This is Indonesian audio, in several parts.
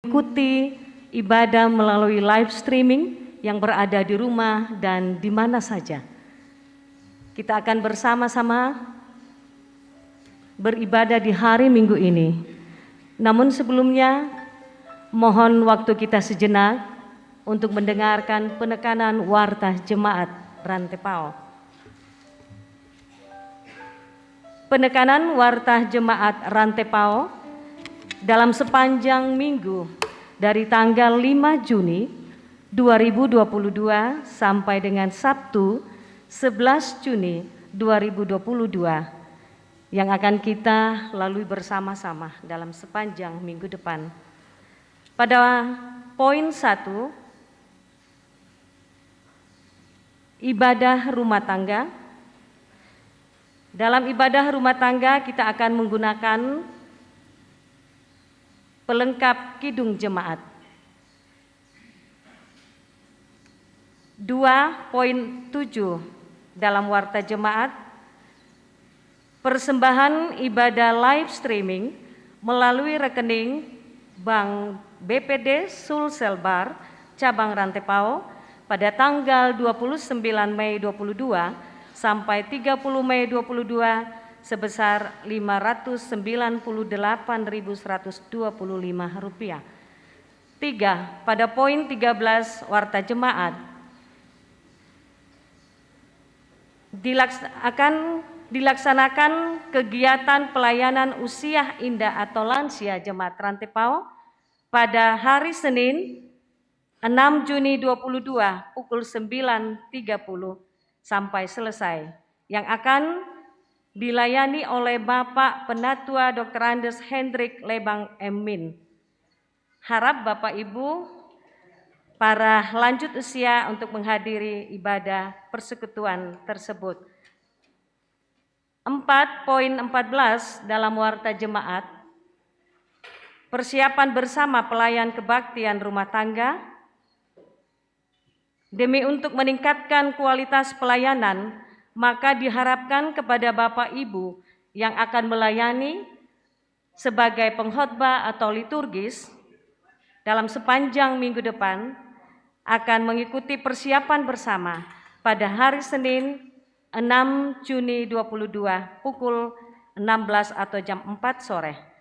Ikuti ibadah melalui live streaming yang berada di rumah dan di mana saja. Kita akan bersama-sama beribadah di hari Minggu ini. Namun sebelumnya, mohon waktu kita sejenak untuk mendengarkan penekanan warta jemaat Rantepao. Penekanan warta jemaat Rantepao dalam sepanjang minggu dari tanggal 5 Juni 2022 sampai dengan Sabtu 11 Juni 2022 yang akan kita lalui bersama-sama dalam sepanjang minggu depan. Pada poin 1, ibadah rumah tangga. Dalam ibadah rumah tangga kita akan menggunakan pelengkap kidung jemaat. 2.7 dalam warta jemaat, persembahan ibadah live streaming melalui rekening Bank BPD Sulselbar cabang Rantepao pada tanggal 29 Mei 22 sampai 30 Mei 22 sebesar Rp598.125. 3. Pada poin 13 warta jemaat dilaksanakan kegiatan pelayanan usia indah atau lansia jemaat Rantepao pada hari Senin 6 Juni 2022 pukul 9.30 sampai selesai, yang akan dilayani oleh Bapak Penatua Dr. Andes Hendrik Lebang Emin. Harap Bapak Ibu para lanjut usia untuk menghadiri ibadah persekutuan tersebut. 4.14 dalam warta jemaat, persiapan bersama pelayan kebaktian rumah tangga. Demi untuk meningkatkan kualitas pelayanan, maka diharapkan kepada Bapak Ibu yang akan melayani sebagai pengkhotbah atau liturgis dalam sepanjang minggu depan akan mengikuti persiapan bersama pada hari Senin 6 Juni 2022 pukul 16 atau jam 4 sore.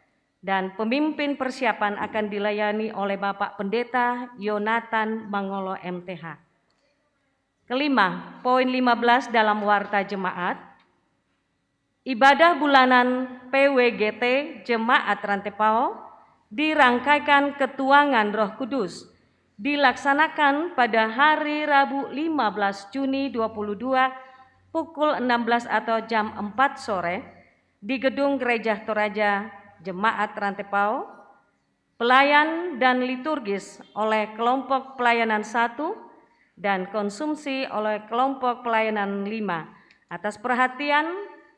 Dan pemimpin persiapan akan dilayani oleh Bapak Pendeta Yonatan Mangolo MTH. Kelima, poin 15 dalam warta jemaat, ibadah bulanan PWGT Jemaat Rantepao dirangkaikan ketuangan Roh Kudus dilaksanakan pada hari Rabu 15 Juni 2022 pukul 16 atau jam 4 sore di Gedung Gereja Toraja Jemaat Rantepao. Pelayan dan liturgis oleh kelompok pelayanan 1 dan konsumsi oleh kelompok pelayanan 5. Atas perhatian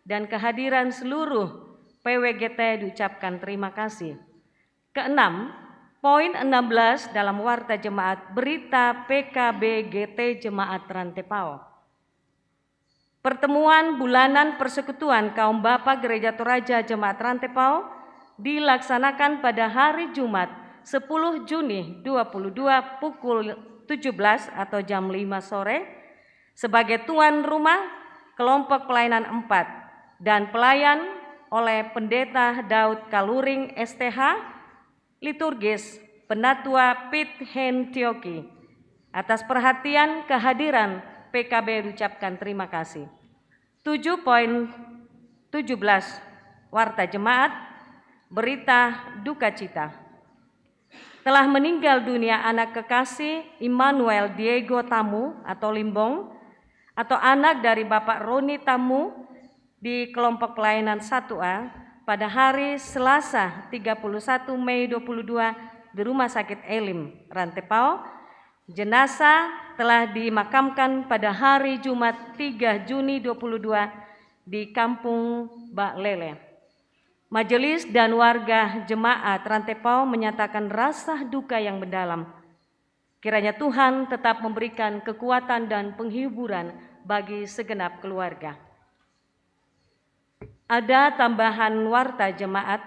dan kehadiran seluruh PWGT diucapkan terima kasih. Keenam, poin 16 dalam warta jemaat berita PKBGT Jemaat Rantepao. Pertemuan bulanan persekutuan kaum Bapa Gereja Toraja Jemaat Rantepao dilaksanakan pada hari Jumat 10 Juni 2022 pukul 17 atau jam 5 sore sebagai tuan rumah kelompok pelayanan 4 dan pelayan oleh Pendeta Daud Kaluring STH, liturgis Penatua Pit Hentioki. Atas perhatian kehadiran PKB diucapkan terima kasih. 7.17 warta jemaat berita duka cita. Telah meninggal dunia anak kekasih Immanuel Diego Tamu atau Limbong atau anak dari Bapak Roni Tamu di kelompok pelayanan 1A pada hari Selasa 31 Mei 2022 di Rumah Sakit Elim, Rantepao. Jenazah telah dimakamkan pada hari Jumat 3 Juni 2022 di Kampung Bak Lele. Majelis dan warga jemaat Rantepao menyatakan rasa duka yang mendalam. Kiranya Tuhan tetap memberikan kekuatan dan penghiburan bagi segenap keluarga. Ada tambahan warta jemaat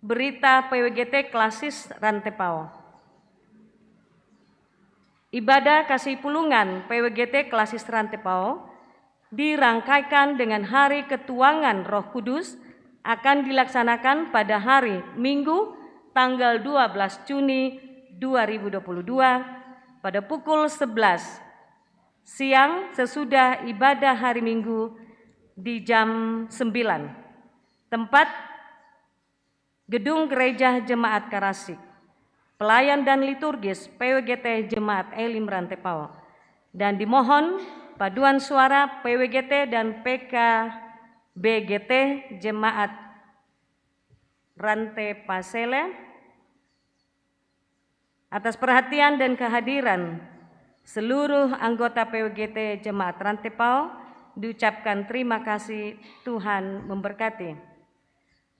Berita PWGT Klasis Rantepao. Ibadah kasih pulungan PWGT Klasis Rantepao dirangkaikan dengan hari ketuangan Roh Kudus akan dilaksanakan pada hari Minggu tanggal 12 Juni 2022 pada pukul 11 siang sesudah ibadah hari Minggu di jam 9. Tempat Gedung Gereja Jemaat Karasik. Pelayan dan liturgis PWGT Jemaat Elim Rantepao. Dan dimohon paduan suara PWGT dan PKBGT Jemaat Rantepasele atas perhatian dan kehadiran seluruh anggota PWGT Jemaat Rantepao, diucapkan terima kasih, Tuhan memberkati.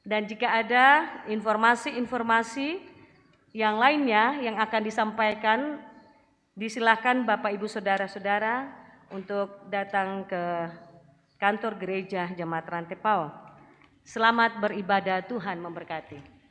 Dan jika ada informasi-informasi yang lainnya yang akan disampaikan, disilakan Bapak Ibu Saudara-saudara untuk datang ke kantor gereja Jemaat Rantepao. Selamat beribadah, Tuhan memberkati.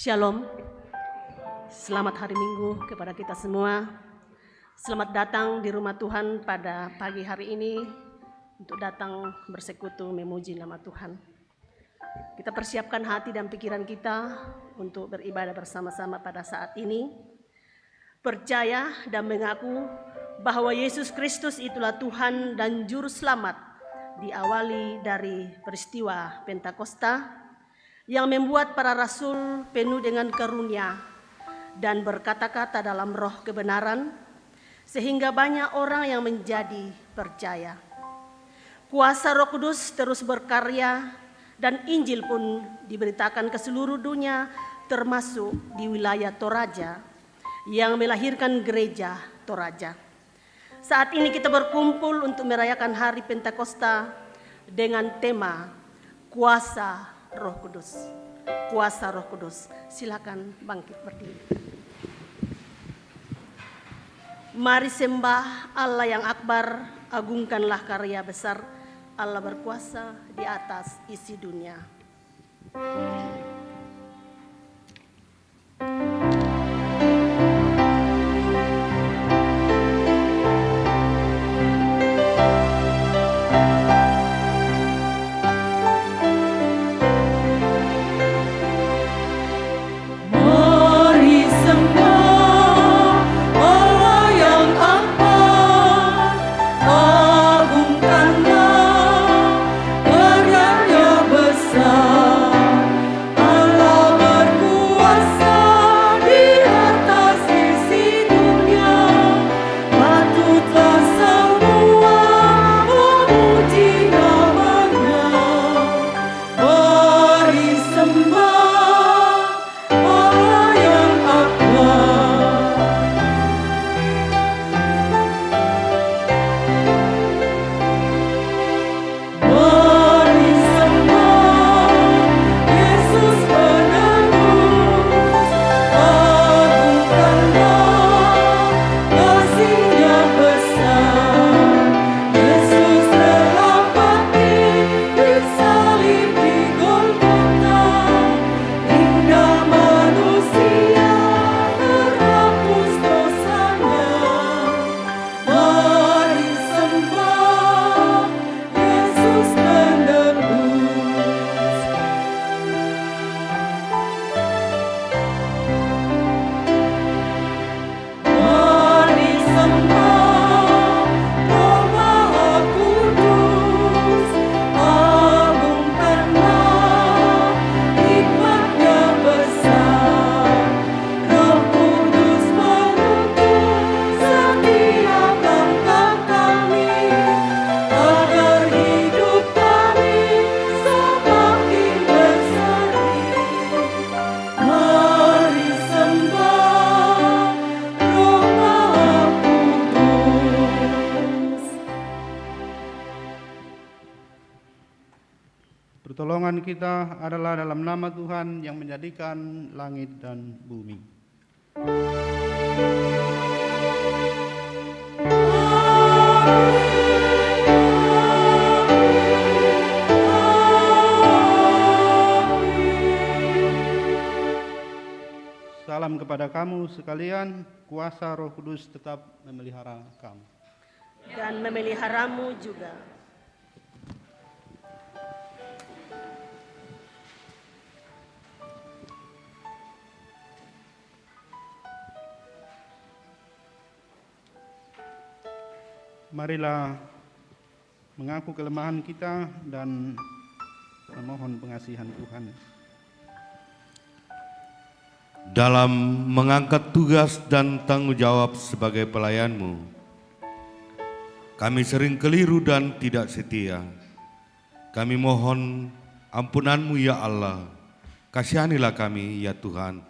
Shalom, selamat hari Minggu kepada kita semua. Selamat datang di rumah Tuhan pada pagi hari ini untuk datang bersekutu memuji nama Tuhan. Kita persiapkan hati dan pikiran kita untuk beribadah bersama-sama pada saat ini. Percaya dan mengaku bahwa Yesus Kristus itulah Tuhan dan Juru Selamat, diawali dari peristiwa Pentakosta yang membuat para rasul penuh dengan karunia dan berkata-kata dalam roh kebenaran, sehingga banyak orang yang menjadi percaya. Kuasa Roh Kudus terus berkarya dan Injil pun diberitakan ke seluruh dunia, termasuk di wilayah Toraja yang melahirkan gereja Toraja. Saat ini kita berkumpul untuk merayakan hari Pentakosta dengan tema Kuasa Roh Kudus. Kuasa Roh Kudus. Silakan bangkit berdiri. Mari sembah Allah yang akbar, agungkanlah karya besar Allah berkuasa di atas isi dunia. Agungkanlah karya-Nya besar. Pertolongan kita adalah dalam nama Tuhan yang menjadikan langit dan bumi. Salam kepada kamu sekalian, kuasa Roh Kudus tetap memelihara kamu. Dan memeliharamu juga. Marilah mengaku kelemahan kita dan memohon pengasihan Tuhan. Dalam mengangkat tugas dan tanggung jawab sebagai pelayan-Mu, kami sering keliru dan tidak setia. Kami mohon ampunan-Mu ya Allah, kasihanilah kami ya Tuhan.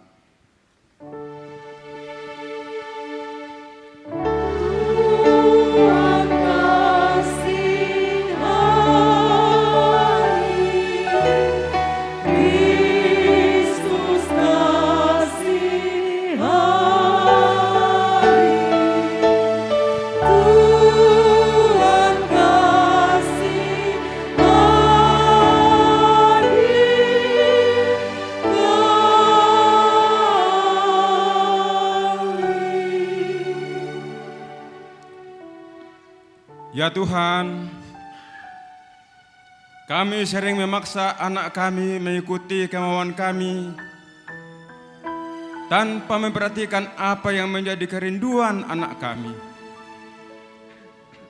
Ya Tuhan, kami sering memaksa anak kami mengikuti kemauan kami tanpa memperhatikan apa yang menjadi kerinduan anak kami.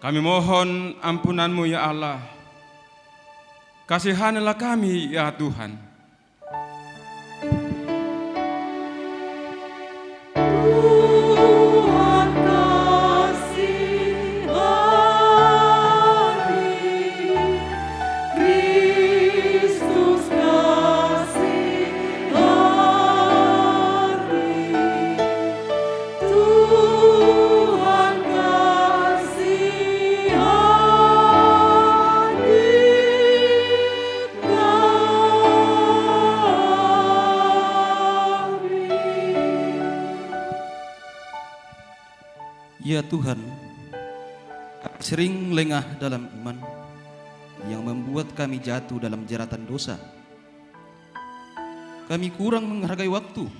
Kami mohon ampunan-Mu ya Allah, kasihanilah kami ya Tuhan. Ya Tuhan, kami sering lengah dalam iman yang membuat kami jatuh dalam jeratan dosa. Kami kurang menghargai waktu,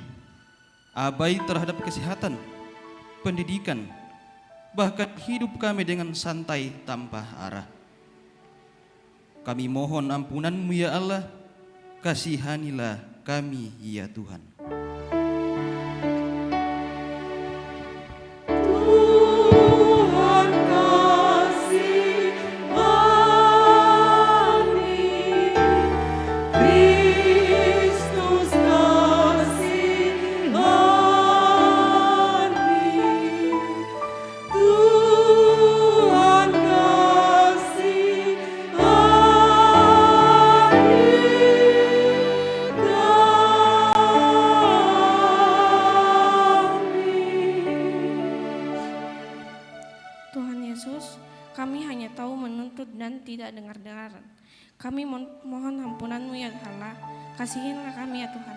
abai terhadap kesehatan, pendidikan, bahkan hidup kami dengan santai tanpa arah. Kami mohon ampunan-Mu ya Allah, kasihanilah kami ya Tuhan. Tidak dengar-dengaran. Kami mohon ampunan-Mu ya Allah, kasihilah kami ya Tuhan.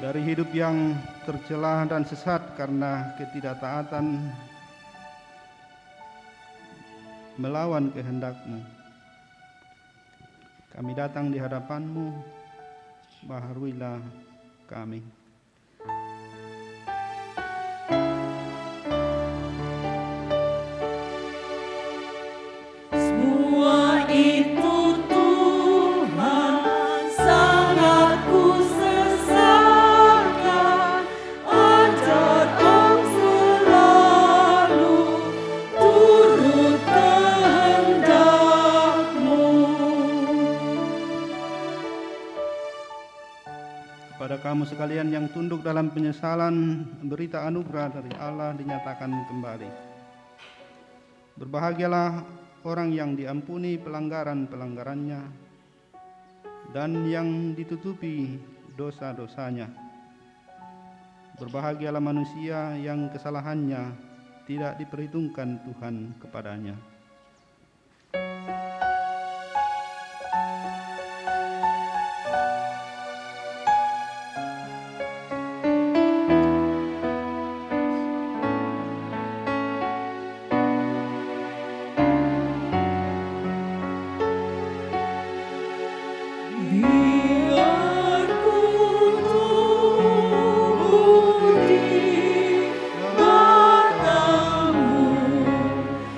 Dari hidup yang tercela dan sesat karena ketidaktaatan melawan kehendak-Mu, kami datang di hadapan-Mu, baharuilah kami. Semua itu Tuhan sangat ku sesalkan, ajar Kepada kamu sekalian yang tunduk dalam penyesalan, berita anugerah dari Allah dinyatakan kembali. Berbahagialah orang yang diampuni pelanggaran-pelanggarannya dan yang ditutupi dosa-dosanya. Berbahagialah manusia yang kesalahannya tidak diperhitungkan Tuhan kepadanya. Biar ku tumbuh di matamu,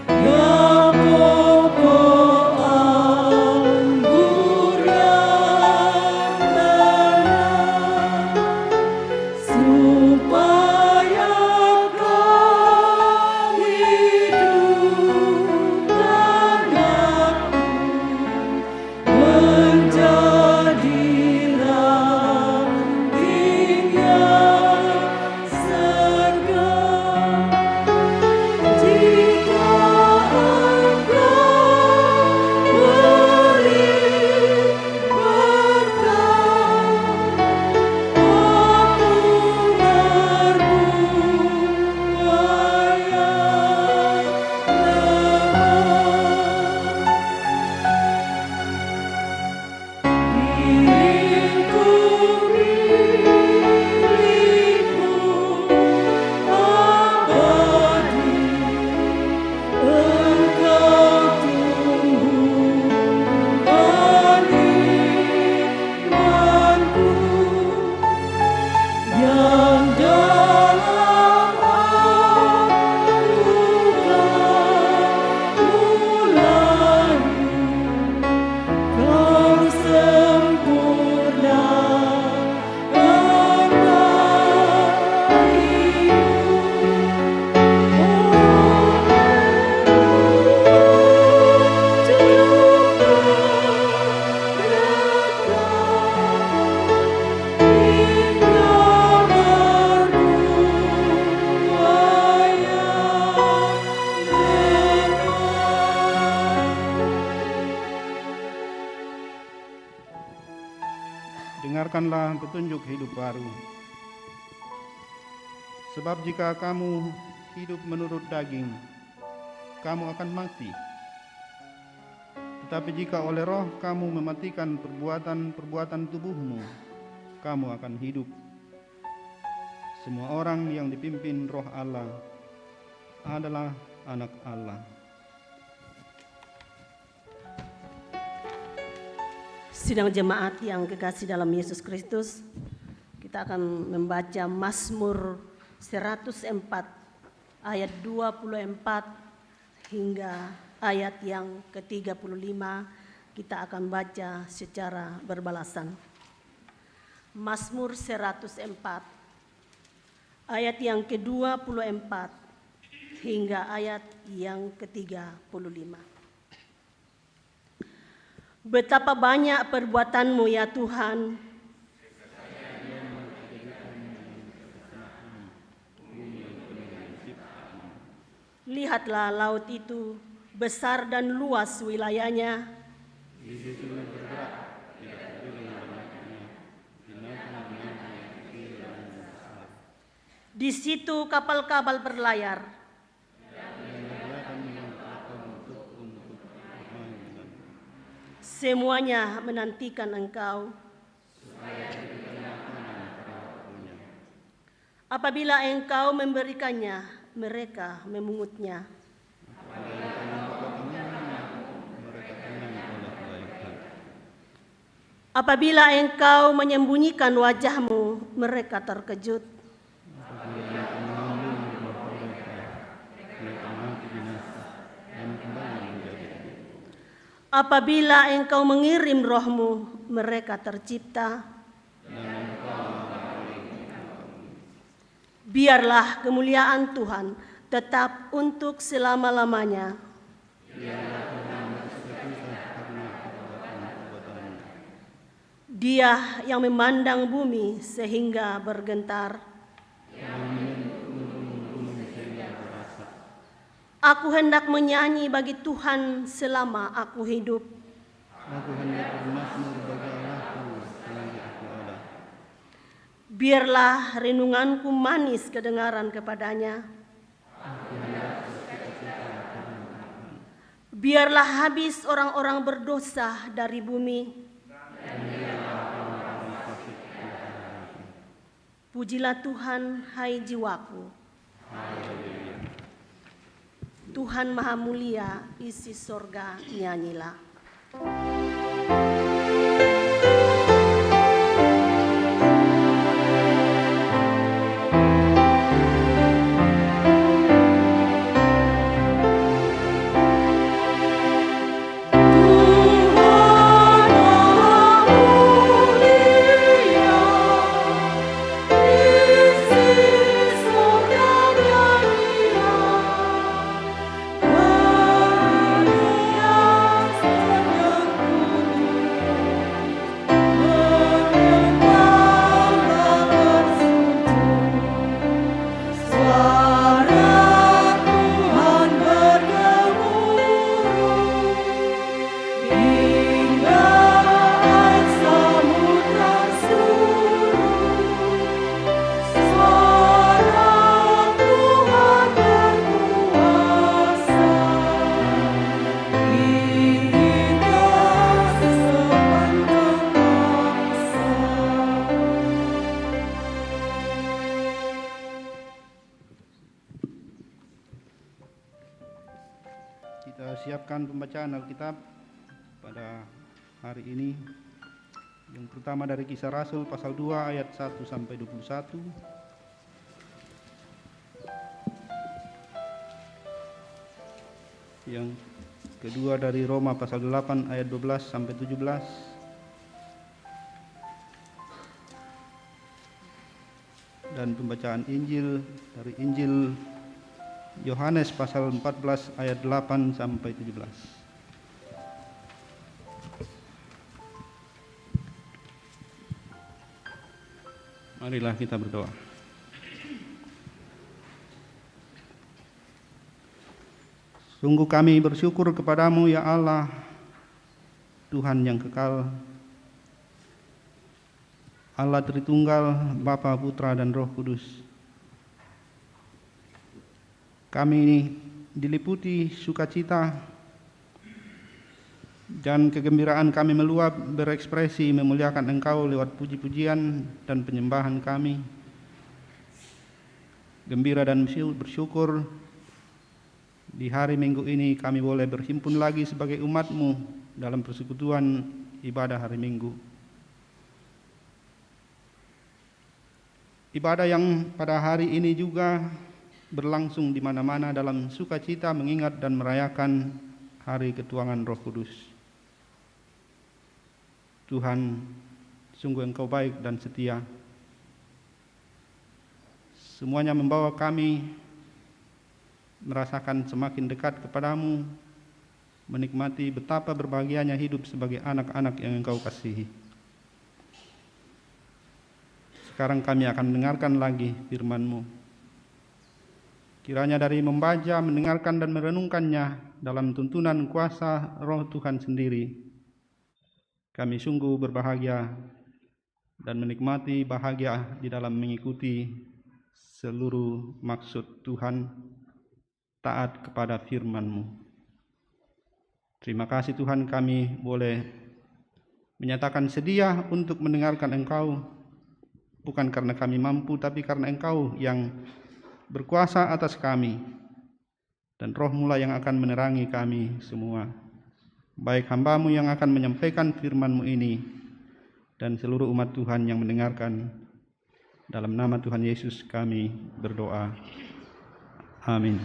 ya pokok anggur yang benar, supaya kau hidup tanahku menjadi ranting yang segar. Jika engkau beri berkat, aku berbuaya diriku milikmu abadi, engkau tumbuhkan imanku yang dalam aku kau mulai. Kau sempurna Dengarkanlah petunjuk hidup baru. Sebab jika kamu hidup menurut daging, kamu akan mati. Tetapi jika oleh roh kamu mematikan perbuatan-perbuatan tubuhmu, kamu akan hidup. Semua orang yang dipimpin roh Allah adalah anak Allah. Sidang jemaat yang kekasih dalam Yesus Kristus, kita akan membaca Mazmur 104 ayat 24 hingga ayat yang ke-35. Kita akan baca secara berbalasan. Mazmur 104 ayat yang ke-24 hingga ayat yang ke-35. Betapa banyak perbuatanmu ya Tuhan, lihatlah laut itu besar dan luas wilayahnya. Di situ kapal-kapal berlayar. Semuanya menantikan Engkau. Apabila Engkau memberikannya, mereka memungutnya. Apabila Engkau menyembunyikan wajah-Mu, mereka terkejut. Apabila Engkau mengirim roh-Mu, mereka tercipta. Biarlah kemuliaan Tuhan tetap untuk selama-lamanya. Dia yang memandang bumi sehingga bergentar. Aku hendak menyanyi bagi Tuhan selama aku hidup. Aku hendak bermazmur bagi Allahku selagi aku ada. Biarlah renunganku manis kedengaran kepadanya. Biarlah habis orang-orang berdosa dari bumi. Pujilah Tuhan, hai jiwaku. Tuhan Maha Mulia, isi sorga nyanyilah. Kita siapkan pembacaan Alkitab pada hari ini. Yang pertama dari Kisah Rasul pasal 2 ayat 1 sampai 21. Yang kedua dari Roma pasal 8 ayat 12 sampai 17. Dan pembacaan Injil dari Injil Yohanes pasal 14 ayat 8 sampai 17. Marilah kita berdoa. Sungguh kami bersyukur kepadamu ya Allah, Tuhan yang kekal, Allah Tritunggal, Bapa, Putra, dan Roh Kudus. Kami diliputi sukacita dan kegembiraan kami meluap berekspresi memuliakan Engkau lewat puji-pujian dan penyembahan kami. Gembira dan bersyukur di hari Minggu ini kami boleh berhimpun lagi sebagai umat-Mu dalam persekutuan ibadah hari Minggu. Ibadah yang pada hari ini juga berlangsung di mana-mana dalam sukacita mengingat dan merayakan hari ketuanan Roh Kudus. Tuhan, sungguh Engkau baik dan setia. Semuanya membawa kami merasakan semakin dekat kepadamu, menikmati betapa berbahagianya hidup sebagai anak-anak yang Engkau kasihi. Sekarang kami akan mendengarkan lagi firman-Mu. Kiranya dari membaca, mendengarkan, dan merenungkannya dalam tuntunan kuasa Roh Tuhan sendiri, kami sungguh berbahagia dan menikmati bahagia di dalam mengikuti seluruh maksud Tuhan, taat kepada firman-Mu. Terima kasih Tuhan, kami boleh menyatakan sedia untuk mendengarkan Engkau, bukan karena kami mampu, tapi karena Engkau yang berkuasa atas kami, dan Roh-Mu lah yang akan menerangi kami semua, baik hamba-Mu yang akan menyampaikan firman-Mu ini dan seluruh umat Tuhan yang mendengarkan. Dalam nama Tuhan Yesus kami berdoa. Amin.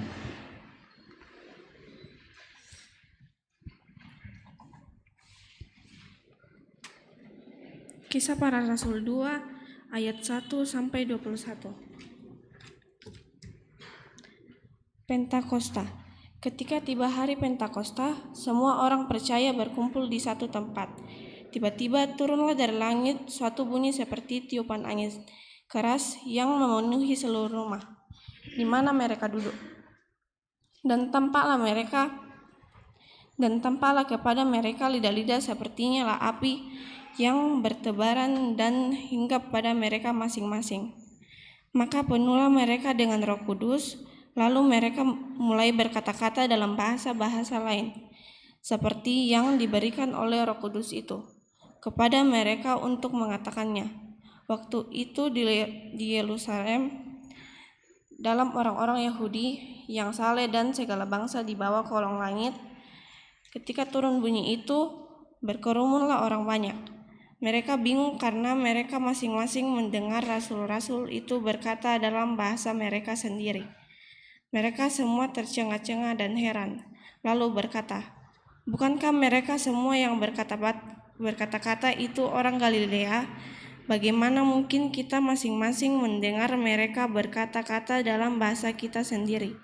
Kisah Para Rasul 2 ayat 1 sampai 21. Pentakosta. Ketika tiba hari Pentakosta, semua orang percaya berkumpul di satu tempat. Tiba-tiba turunlah dari langit suatu bunyi seperti tiupan angin keras yang memenuhi seluruh rumah di mana mereka duduk. Dan tampaklah kepada mereka lidah-lidah seperti nyala api yang bertebaran dan hinggap pada mereka masing-masing. Maka penuhlah mereka dengan Roh Kudus, lalu mereka mulai berkata-kata dalam bahasa-bahasa lain, seperti yang diberikan oleh Roh Kudus itu kepada mereka untuk mengatakannya. Waktu itu di Yerusalem, dalam orang-orang Yahudi yang saleh dan segala bangsa di bawah kolong langit, ketika turun bunyi itu, berkerumunlah orang banyak. Mereka bingung karena mereka masing-masing mendengar rasul-rasul itu berkata dalam bahasa mereka sendiri. Mereka semua tercengang-cengang dan heran, lalu berkata, "Bukankah mereka semua yang berkata-kata itu orang Galilea? Bagaimana mungkin kita masing-masing mendengar mereka berkata-kata dalam bahasa kita sendiri,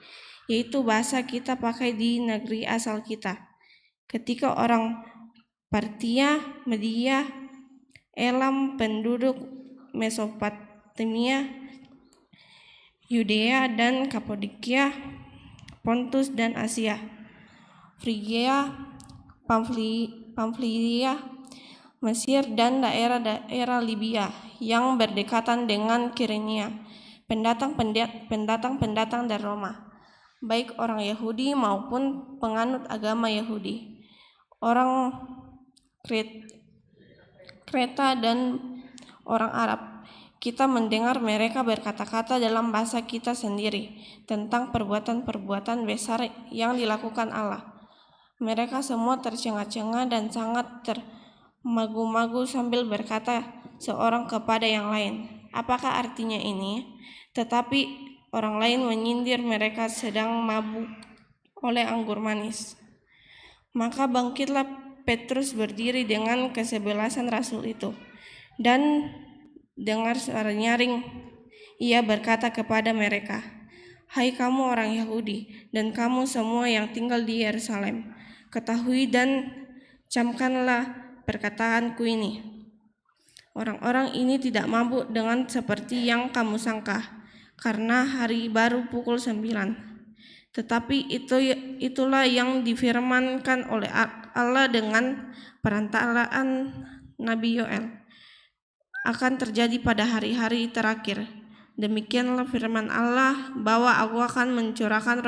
yaitu bahasa kita pakai di negeri asal kita?" Ketika orang Partia, Media, Elam, penduduk Mesopotamia, Yudea dan Kapadokia, Pontus dan Asia, Frigia, Pamfilia, Mesir dan daerah-daerah Libya yang berdekatan dengan Kyrenia, pendatang-pendatang dari Roma, baik orang Yahudi maupun penganut agama Yahudi, orang Kreta dan orang Arab. Kita mendengar mereka berkata-kata dalam bahasa kita sendiri tentang perbuatan-perbuatan besar yang dilakukan Allah. Mereka semua tercengang-cengang dan sangat termagu-magu sambil berkata seorang kepada yang lain, "Apakah artinya ini?" Tetapi orang lain menyindir mereka sedang mabuk oleh anggur manis. Maka bangkitlah Petrus berdiri dengan ke-11 rasul itu, dan dengar suara nyaring, ia berkata kepada mereka, "Hai kamu orang Yahudi dan kamu semua yang tinggal di Yerusalem, ketahui dan camkanlah perkataanku ini. Orang-orang ini tidak mabuk dengan seperti yang kamu sangka, karena hari baru pukul 9. Tetapi itulah yang difirmankan oleh Allah dengan perantaraan Nabi Yoel, akan terjadi pada hari-hari terakhir. Demikianlah firman Allah, bahwa Aku akan mencurahkan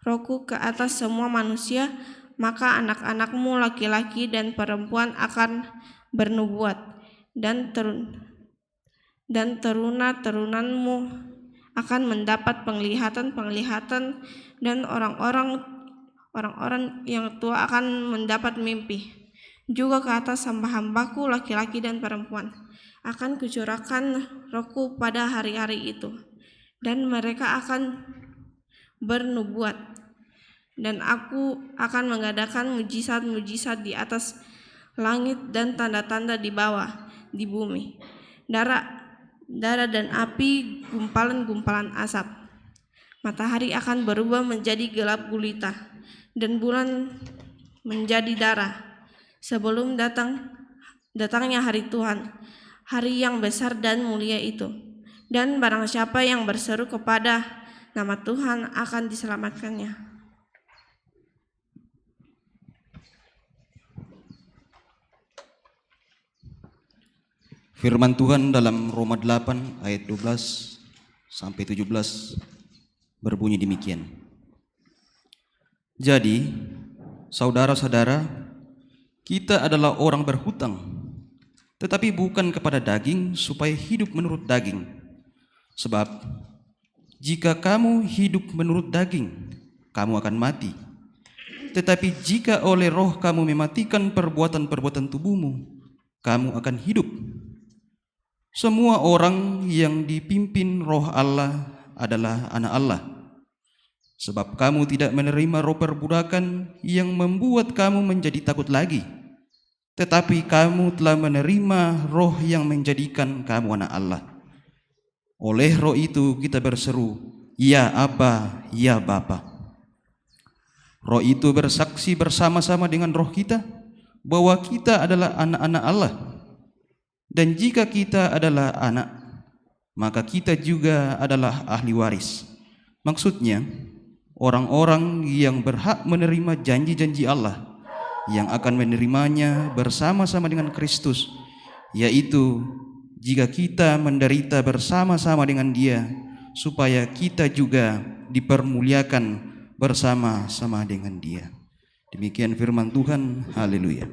Rohku ke atas semua manusia, maka anak-anakmu laki-laki dan perempuan akan bernubuat, dan teruna-terunanmu akan mendapat penglihatan-penglihatan, dan orang-orang yang tua akan mendapat mimpi. Juga ke atas hamba-hambaku laki-laki dan perempuan akan kucurahkan Rohku pada hari-hari itu, dan mereka akan bernubuat, dan Aku akan mengadakan mujizat-mujizat di atas langit dan tanda-tanda di bawah di bumi, darah dan api, gumpalan-gumpalan asap. Matahari akan berubah menjadi gelap gulita, dan bulan menjadi darah, sebelum datangnya hari Tuhan, hari yang besar dan mulia itu. Dan barang siapa yang berseru kepada nama Tuhan akan diselamatkannya. Firman Tuhan dalam Roma 8 ayat 12 sampai 17 berbunyi demikian. Jadi, saudara-saudara, kita adalah orang berhutang, tetapi bukan kepada daging supaya hidup menurut daging. Sebab jika kamu hidup menurut daging, kamu akan mati. Tetapi jika oleh Roh kamu mematikan perbuatan-perbuatan tubuhmu, kamu akan hidup. Semua orang yang dipimpin Roh Allah adalah anak Allah. Sebab kamu tidak menerima roh perbudakan yang membuat kamu menjadi takut lagi, tetapi kamu telah menerima Roh yang menjadikan kamu anak Allah. Oleh Roh itu kita berseru, "Ya Aba, ya Bapa." Roh itu bersaksi bersama-sama dengan roh kita bahwa kita adalah anak-anak Allah. Dan jika kita adalah anak, maka kita juga adalah ahli waris. Maksudnya, orang-orang yang berhak menerima janji-janji Allah, yang akan menerimanya bersama-sama dengan Kristus, yaitu jika kita menderita bersama-sama dengan Dia, supaya kita juga dipermuliakan bersama-sama dengan Dia. Demikian firman Tuhan. Haleluya.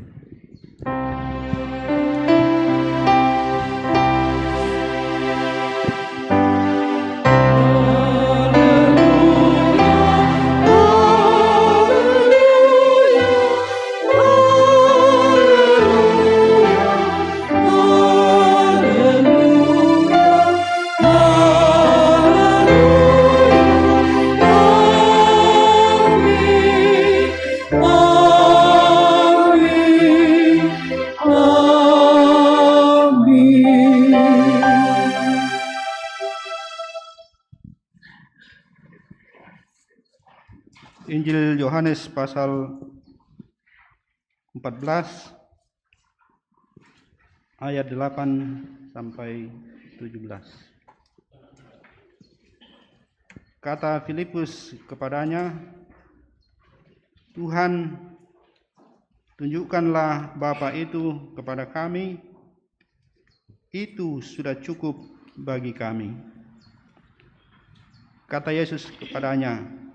Injil Yohanes pasal 14 ayat 8 sampai 17. Kata Filipus kepadanya, "Tuhan, tunjukkanlah Bapa itu kepada kami, itu sudah cukup bagi kami." Kata Yesus kepadanya,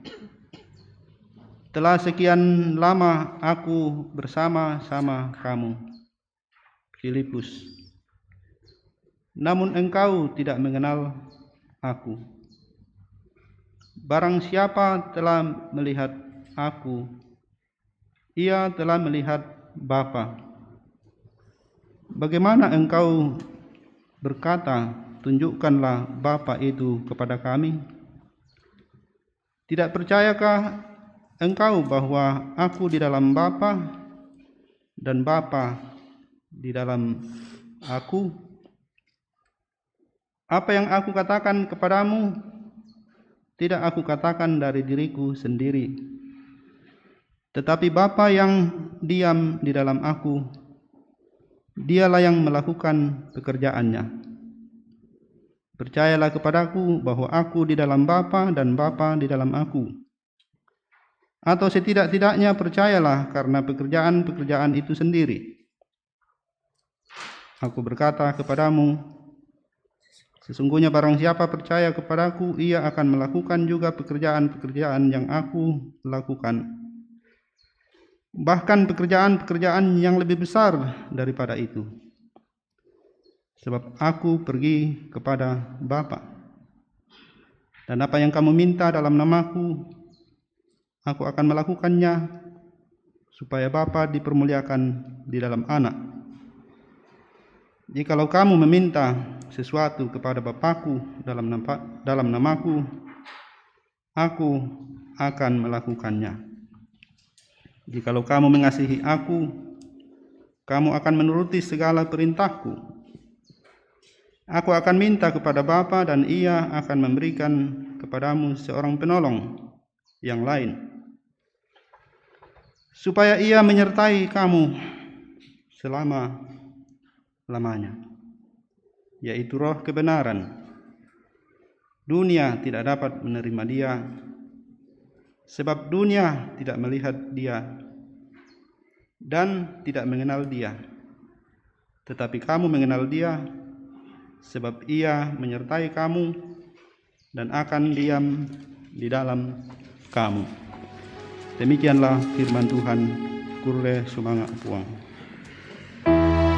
"Telah sekian lama aku bersama-sama kamu, Filipus, namun engkau tidak mengenal aku. Barang siapa telah melihat aku, ia telah melihat Bapa. Bagaimana engkau berkata, tunjukkanlah Bapa itu kepada kami? Tidak percayakah engkau bahwa aku di dalam Bapa dan Bapa di dalam aku? Apa yang aku katakan kepadamu, tidak aku katakan dari diriku sendiri, tetapi Bapa yang diam di dalam aku, Dialah yang melakukan pekerjaannya. Percayalah kepadaku bahwa aku di dalam Bapa dan Bapa di dalam aku. Atau setidak-tidaknya percayalah karena pekerjaan-pekerjaan itu sendiri. Aku berkata kepadamu, sesungguhnya barang siapa percaya kepadaku, ia akan melakukan juga pekerjaan-pekerjaan yang aku lakukan. Bahkan pekerjaan-pekerjaan yang lebih besar daripada itu. Sebab aku pergi kepada Bapa. Dan apa yang kamu minta dalam namaku, aku akan melakukannya, supaya Bapa dipermuliakan di dalam Anak. Jikalau kamu meminta sesuatu kepada Bapakku dalam namaku, aku akan melakukannya. Jikalau kamu mengasihi aku, kamu akan menuruti segala perintahku. Aku akan minta kepada Bapa dan Ia akan memberikan kepadamu seorang penolong yang lain, supaya Ia menyertai kamu selama-lamanya, yaitu Roh kebenaran. Dunia tidak dapat menerima Dia, sebab dunia tidak melihat Dia dan tidak mengenal Dia. Tetapi kamu mengenal Dia, sebab Ia menyertai kamu dan akan diam di dalam kamu. Demikianlah firman Tuhan. Kurle sumanga puang. Sahih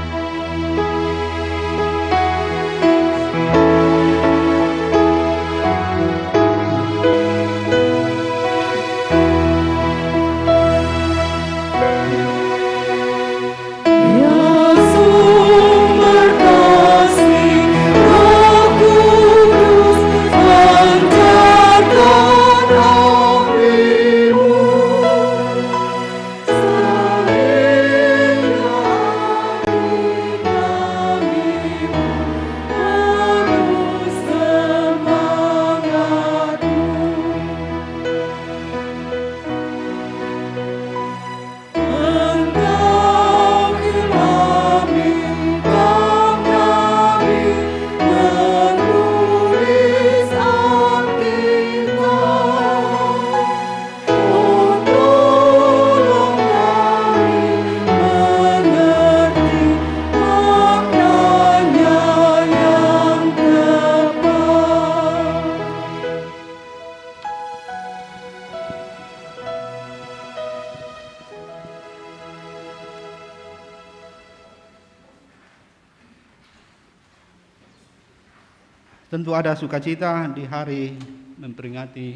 Tentu ada sukacita di hari memperingati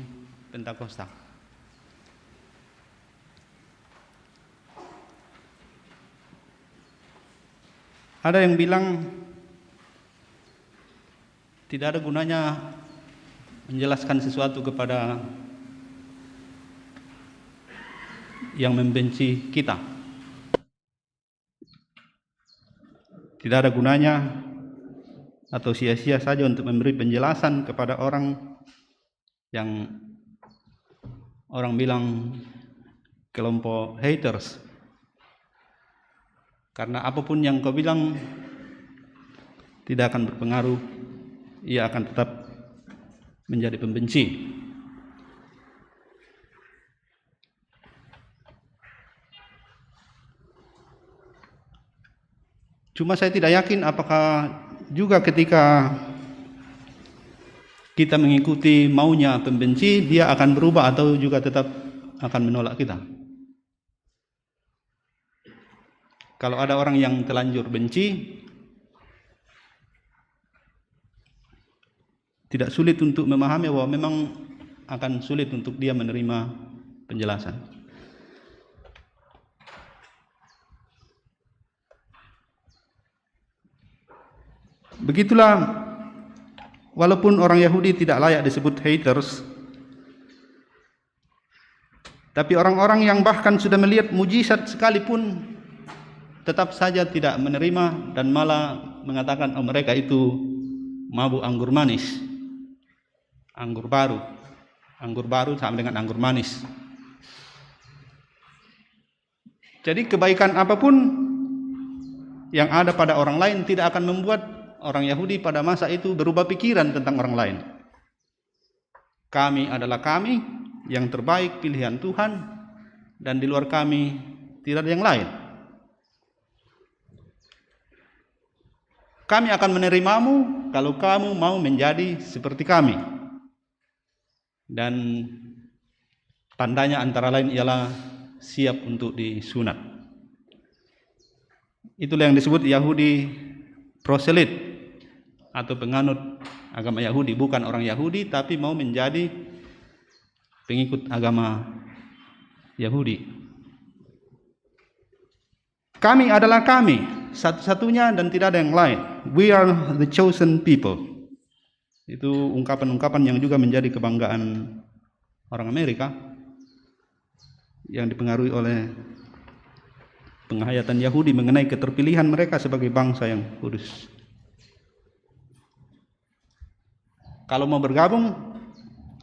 Pentakosta. Ada yang bilang tidak ada gunanya menjelaskan sesuatu kepada yang membenci kita. Tidak ada gunanya atau sia-sia saja untuk memberi penjelasan kepada orang yang orang bilang kelompok haters. Karena apapun yang kau bilang tidak akan berpengaruh, ia akan tetap menjadi pembenci. Cuma saya tidak yakin apakah juga ketika kita mengikuti maunya pembenci, dia akan berubah atau juga tetap akan menolak kita. Kalau ada orang yang terlanjur benci, tidak sulit untuk memahami bahwa memang akan sulit untuk dia menerima penjelasan. Begitulah, walaupun orang Yahudi tidak layak disebut haters, tapi orang-orang yang bahkan sudah melihat mujizat sekalipun tetap saja tidak menerima dan malah mengatakan mereka itu mabuk anggur manis, anggur baru sama dengan anggur manis. Jadi kebaikan apapun yang ada pada orang lain tidak akan membuat orang Yahudi pada masa itu berubah pikiran tentang orang lain. Kami adalah kami, yang terbaik pilihan Tuhan, dan di luar kami tidak ada yang lain. Kami akan menerimamu kalau kamu mau menjadi seperti kami. Dan tandanya antara lain ialah siap untuk disunat. Itulah yang disebut Yahudi proselit atau penganut agama Yahudi, bukan orang Yahudi tapi mau menjadi pengikut agama Yahudi. Kami adalah kami, satu-satunya dan tidak ada yang lain. We are the chosen people. Itu ungkapan-ungkapan yang juga menjadi kebanggaan orang Amerika yang dipengaruhi oleh penghayatan Yahudi mengenai keterpilihan mereka sebagai bangsa yang kudus. Kalau mau bergabung,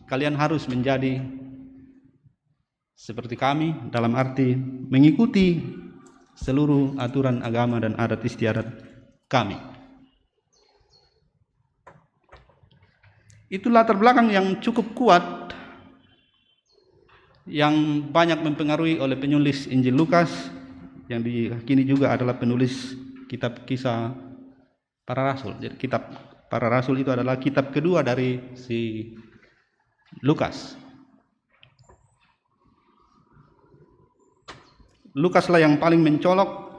kalian harus menjadi seperti kami, dalam arti mengikuti seluruh aturan agama dan adat istiadat kami. Itu latar belakang yang cukup kuat yang banyak mempengaruhi oleh penulis Injil Lukas, yang diyakini juga adalah penulis kitab Kisah Para Rasul. Jadi kitab Para Rasul itu adalah kitab kedua dari si Lukas. Lukaslah yang paling mencolok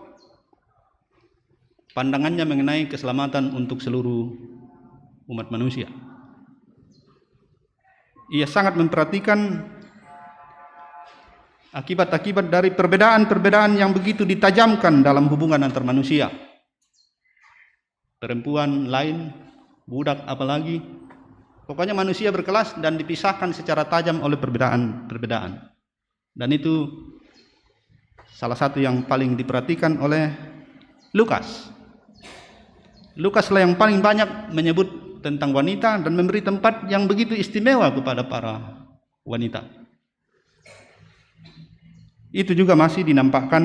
pandangannya mengenai keselamatan untuk seluruh umat manusia. Ia sangat memperhatikan akibat-akibat dari perbedaan-perbedaan yang begitu ditajamkan dalam hubungan antar manusia. Perempuan lain, budak apalagi. Pokoknya manusia berkelas dan dipisahkan secara tajam oleh perbedaan-perbedaan. Dan itu salah satu yang paling diperhatikan oleh Lukas. Lukaslah yang paling banyak menyebut tentang wanita dan memberi tempat yang begitu istimewa kepada para wanita. Itu juga masih dinampakkan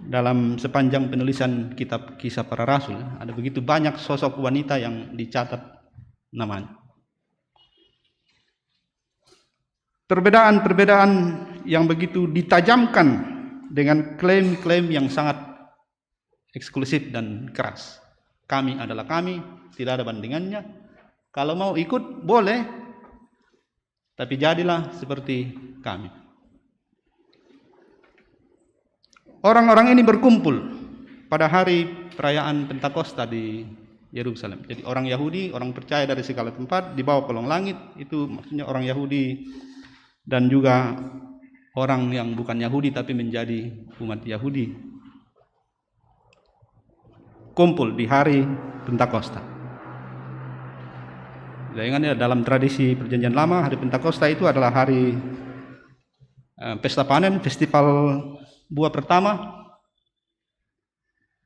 dalam sepanjang penulisan kitab Kisah Para Rasul. Ada begitu banyak sosok wanita yang dicatat namanya. Perbedaan-perbedaan yang begitu ditajamkan dengan klaim-klaim yang sangat eksklusif dan keras. Kami adalah kami, tidak ada bandingannya. Kalau mau ikut boleh, tapi jadilah seperti kami. Orang-orang ini berkumpul pada hari perayaan Pentakosta di Yerusalem. Jadi orang Yahudi, orang percaya dari segala tempat dibawa ke kolong langit, itu maksudnya orang Yahudi dan juga orang yang bukan Yahudi tapi menjadi umat Yahudi kumpul di hari Pentakosta. Ingat, dalam tradisi Perjanjian Lama, hari Pentakosta itu adalah hari pesta panen, festival buah pertama,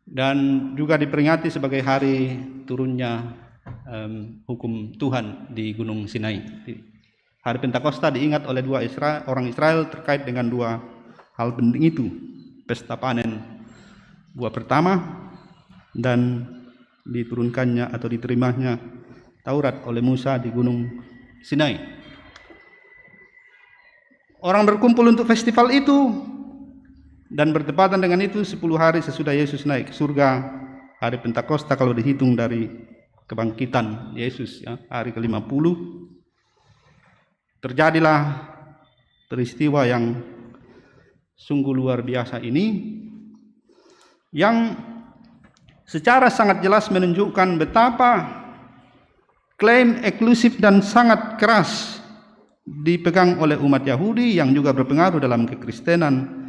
dan juga diperingati sebagai hari turunnya hukum Tuhan di Gunung Sinai. Hari Pentakosta diingat oleh orang Israel terkait dengan dua hal penting itu, pesta panen buah pertama dan diturunkannya atau diterimanya Taurat oleh Musa di Gunung Sinai. Orang berkumpul untuk festival itu, dan bertepatan dengan itu 10 hari sesudah Yesus naik ke surga, hari Pentakosta kalau dihitung dari kebangkitan Yesus, ya, hari ke-50, terjadilah peristiwa yang sungguh luar biasa ini, yang secara sangat jelas menunjukkan betapa klaim eksklusif dan sangat keras dipegang oleh umat Yahudi yang juga berpengaruh dalam kekristenan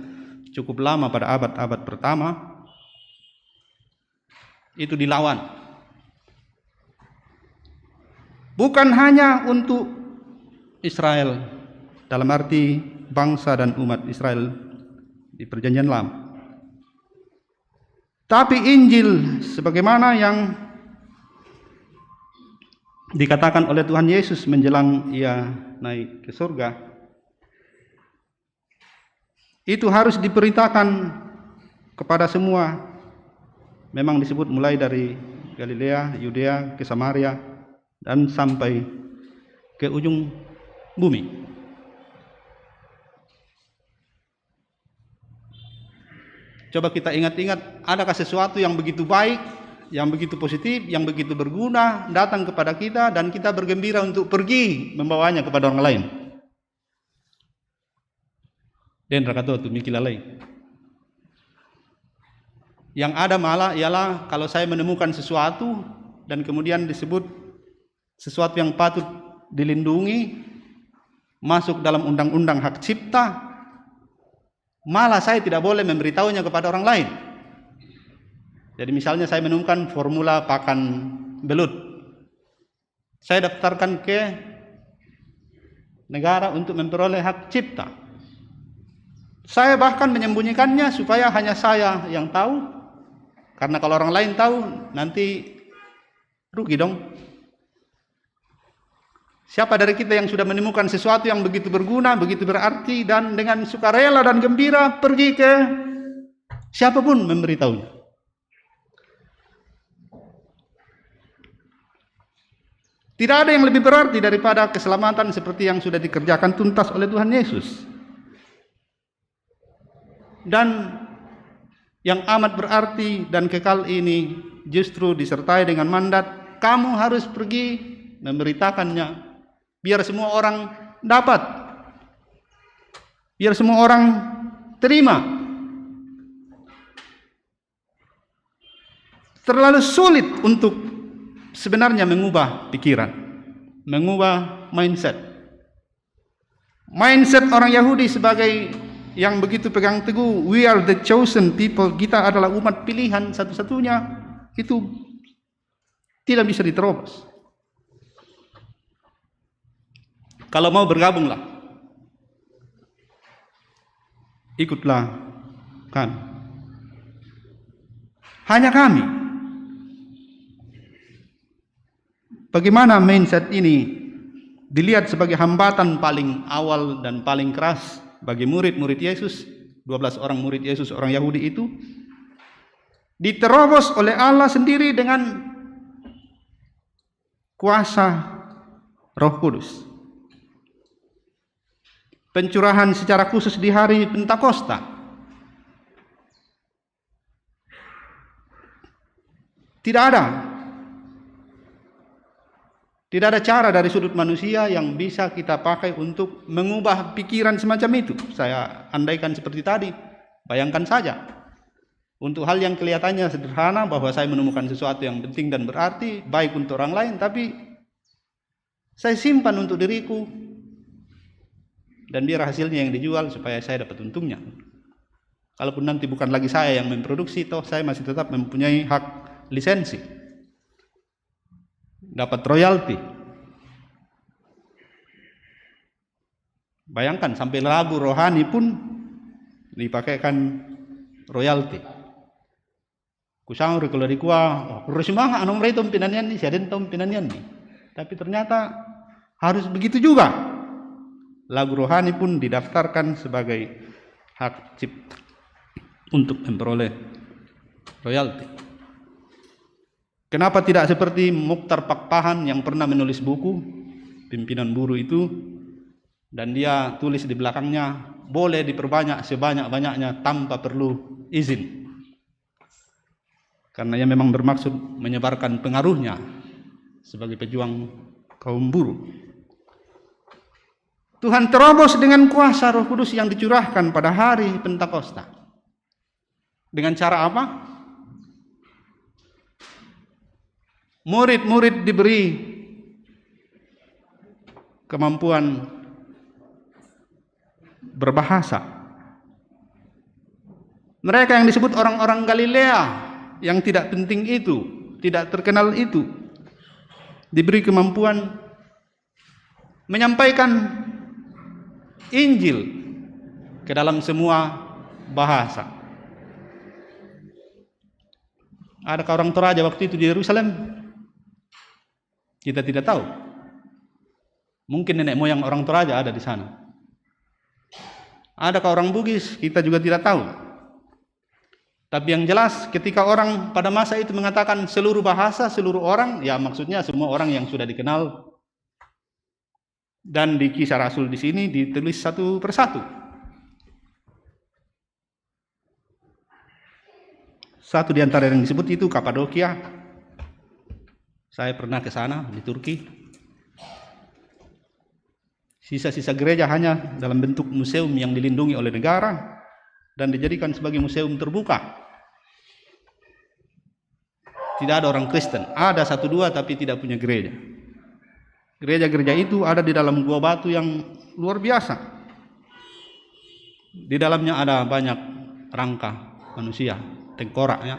cukup lama pada abad-abad pertama, itu dilawan. Bukan hanya untuk Israel, dalam arti bangsa dan umat Israel di Perjanjian Lama, tapi Injil sebagaimana yang dikatakan oleh Tuhan Yesus menjelang ia naik ke surga, itu harus diberitakan kepada semua. Memang disebut mulai dari Galilea, Yudea, ke Samaria, dan sampai ke ujung bumi. Coba kita ingat-ingat, adakah sesuatu yang begitu baik, yang begitu positif, yang begitu berguna datang kepada kita dan kita bergembira untuk pergi membawanya kepada orang lain? Dan rakato tu mikilalai. Yang ada malah ialah kalau saya menemukan sesuatu dan kemudian disebut sesuatu yang patut dilindungi, masuk dalam undang-undang hak cipta, malah saya tidak boleh memberitahunya kepada orang lain. Jadi misalnya saya menemukan formula pakan belut, saya daftarkan ke negara untuk memperoleh hak cipta. Saya bahkan menyembunyikannya supaya hanya saya yang tahu, karena kalau orang lain tahu nanti rugi dong. Siapa dari kita yang sudah menemukan sesuatu yang begitu berguna, begitu berarti, dan dengan sukarela dan gembira pergi ke siapapun memberitahunya? Tidak ada yang lebih berarti daripada keselamatan seperti yang sudah dikerjakan tuntas oleh Tuhan Yesus. Dan yang amat berarti dan kekal ini justru disertai dengan mandat, kamu harus pergi memberitakannya, biar semua orang dapat, biar semua orang terima. Terlalu sulit untuk sebenarnya mengubah pikiran, mengubah mindset. Mindset orang Yahudi sebagai yang begitu pegang teguh, we are the chosen people, kita adalah umat pilihan satu-satunya, itu tidak bisa diterobos. Kalau mau bergabunglah, ikutlah kami. Hanya kami. Bagaimana mindset ini dilihat sebagai hambatan paling awal dan paling keras bagi murid-murid Yesus, 12 orang murid Yesus, orang Yahudi itu, diterobos oleh Allah sendiri dengan kuasa Roh Kudus. Pencurahan secara khusus di hari Pentakosta. Tidak ada cara dari sudut manusia yang bisa kita pakai untuk mengubah pikiran semacam itu. Saya andaikan seperti tadi, bayangkan saja. Untuk hal yang kelihatannya sederhana bahwa saya menemukan sesuatu yang penting dan berarti baik untuk orang lain, tapi saya simpan untuk diriku dan biar hasilnya yang dijual supaya saya dapat untungnya. Kalaupun nanti bukan lagi saya yang memproduksi, toh saya masih tetap mempunyai hak lisensi, dapat royalti. Bayangkan sampai lagu rohani pun dipakaikan royalti. Kusangri kalau di kuah, rusimanga anong rei tompinanian ni, siaden tompinanian ni. Tapi ternyata harus begitu juga. Lagu rohani pun didaftarkan sebagai hak cipta untuk memperoleh royalti. Kenapa tidak seperti Mukhtar Pakpahan yang pernah menulis buku Pimpinan Buruh itu, dan dia tulis di belakangnya boleh diperbanyak sebanyak-banyaknya tanpa perlu izin. Karena ia memang bermaksud menyebarkan pengaruhnya sebagai pejuang kaum buruh. Tuhan terobos dengan kuasa Roh Kudus yang dicurahkan pada hari Pentakosta. Dengan cara apa? Murid-murid diberi kemampuan berbahasa. Mereka yang disebut orang-orang Galilea yang tidak penting itu, tidak terkenal itu, diberi kemampuan menyampaikan Injil ke dalam semua bahasa. Adakah orang Toraja waktu itu di Yerusalem? Kita tidak tahu. Mungkin nenek moyang orang Toraja ada di sana. Adakah orang Bugis? Kita juga tidak tahu. Tapi yang jelas ketika orang pada masa itu mengatakan seluruh bahasa, seluruh orang, ya maksudnya semua orang yang sudah dikenal. Dan di Kisah Rasul di sini ditulis satu persatu. Satu di antara yang disebut itu Kapadokia. Saya pernah ke sana di Turki. Sisa-sisa gereja hanya dalam bentuk museum yang dilindungi oleh negara dan dijadikan sebagai museum terbuka. Tidak ada orang Kristen, ada satu dua tapi tidak punya gereja. Gereja-gereja itu ada di dalam gua batu yang luar biasa. Di dalamnya ada banyak rangka manusia, tengkorak ya.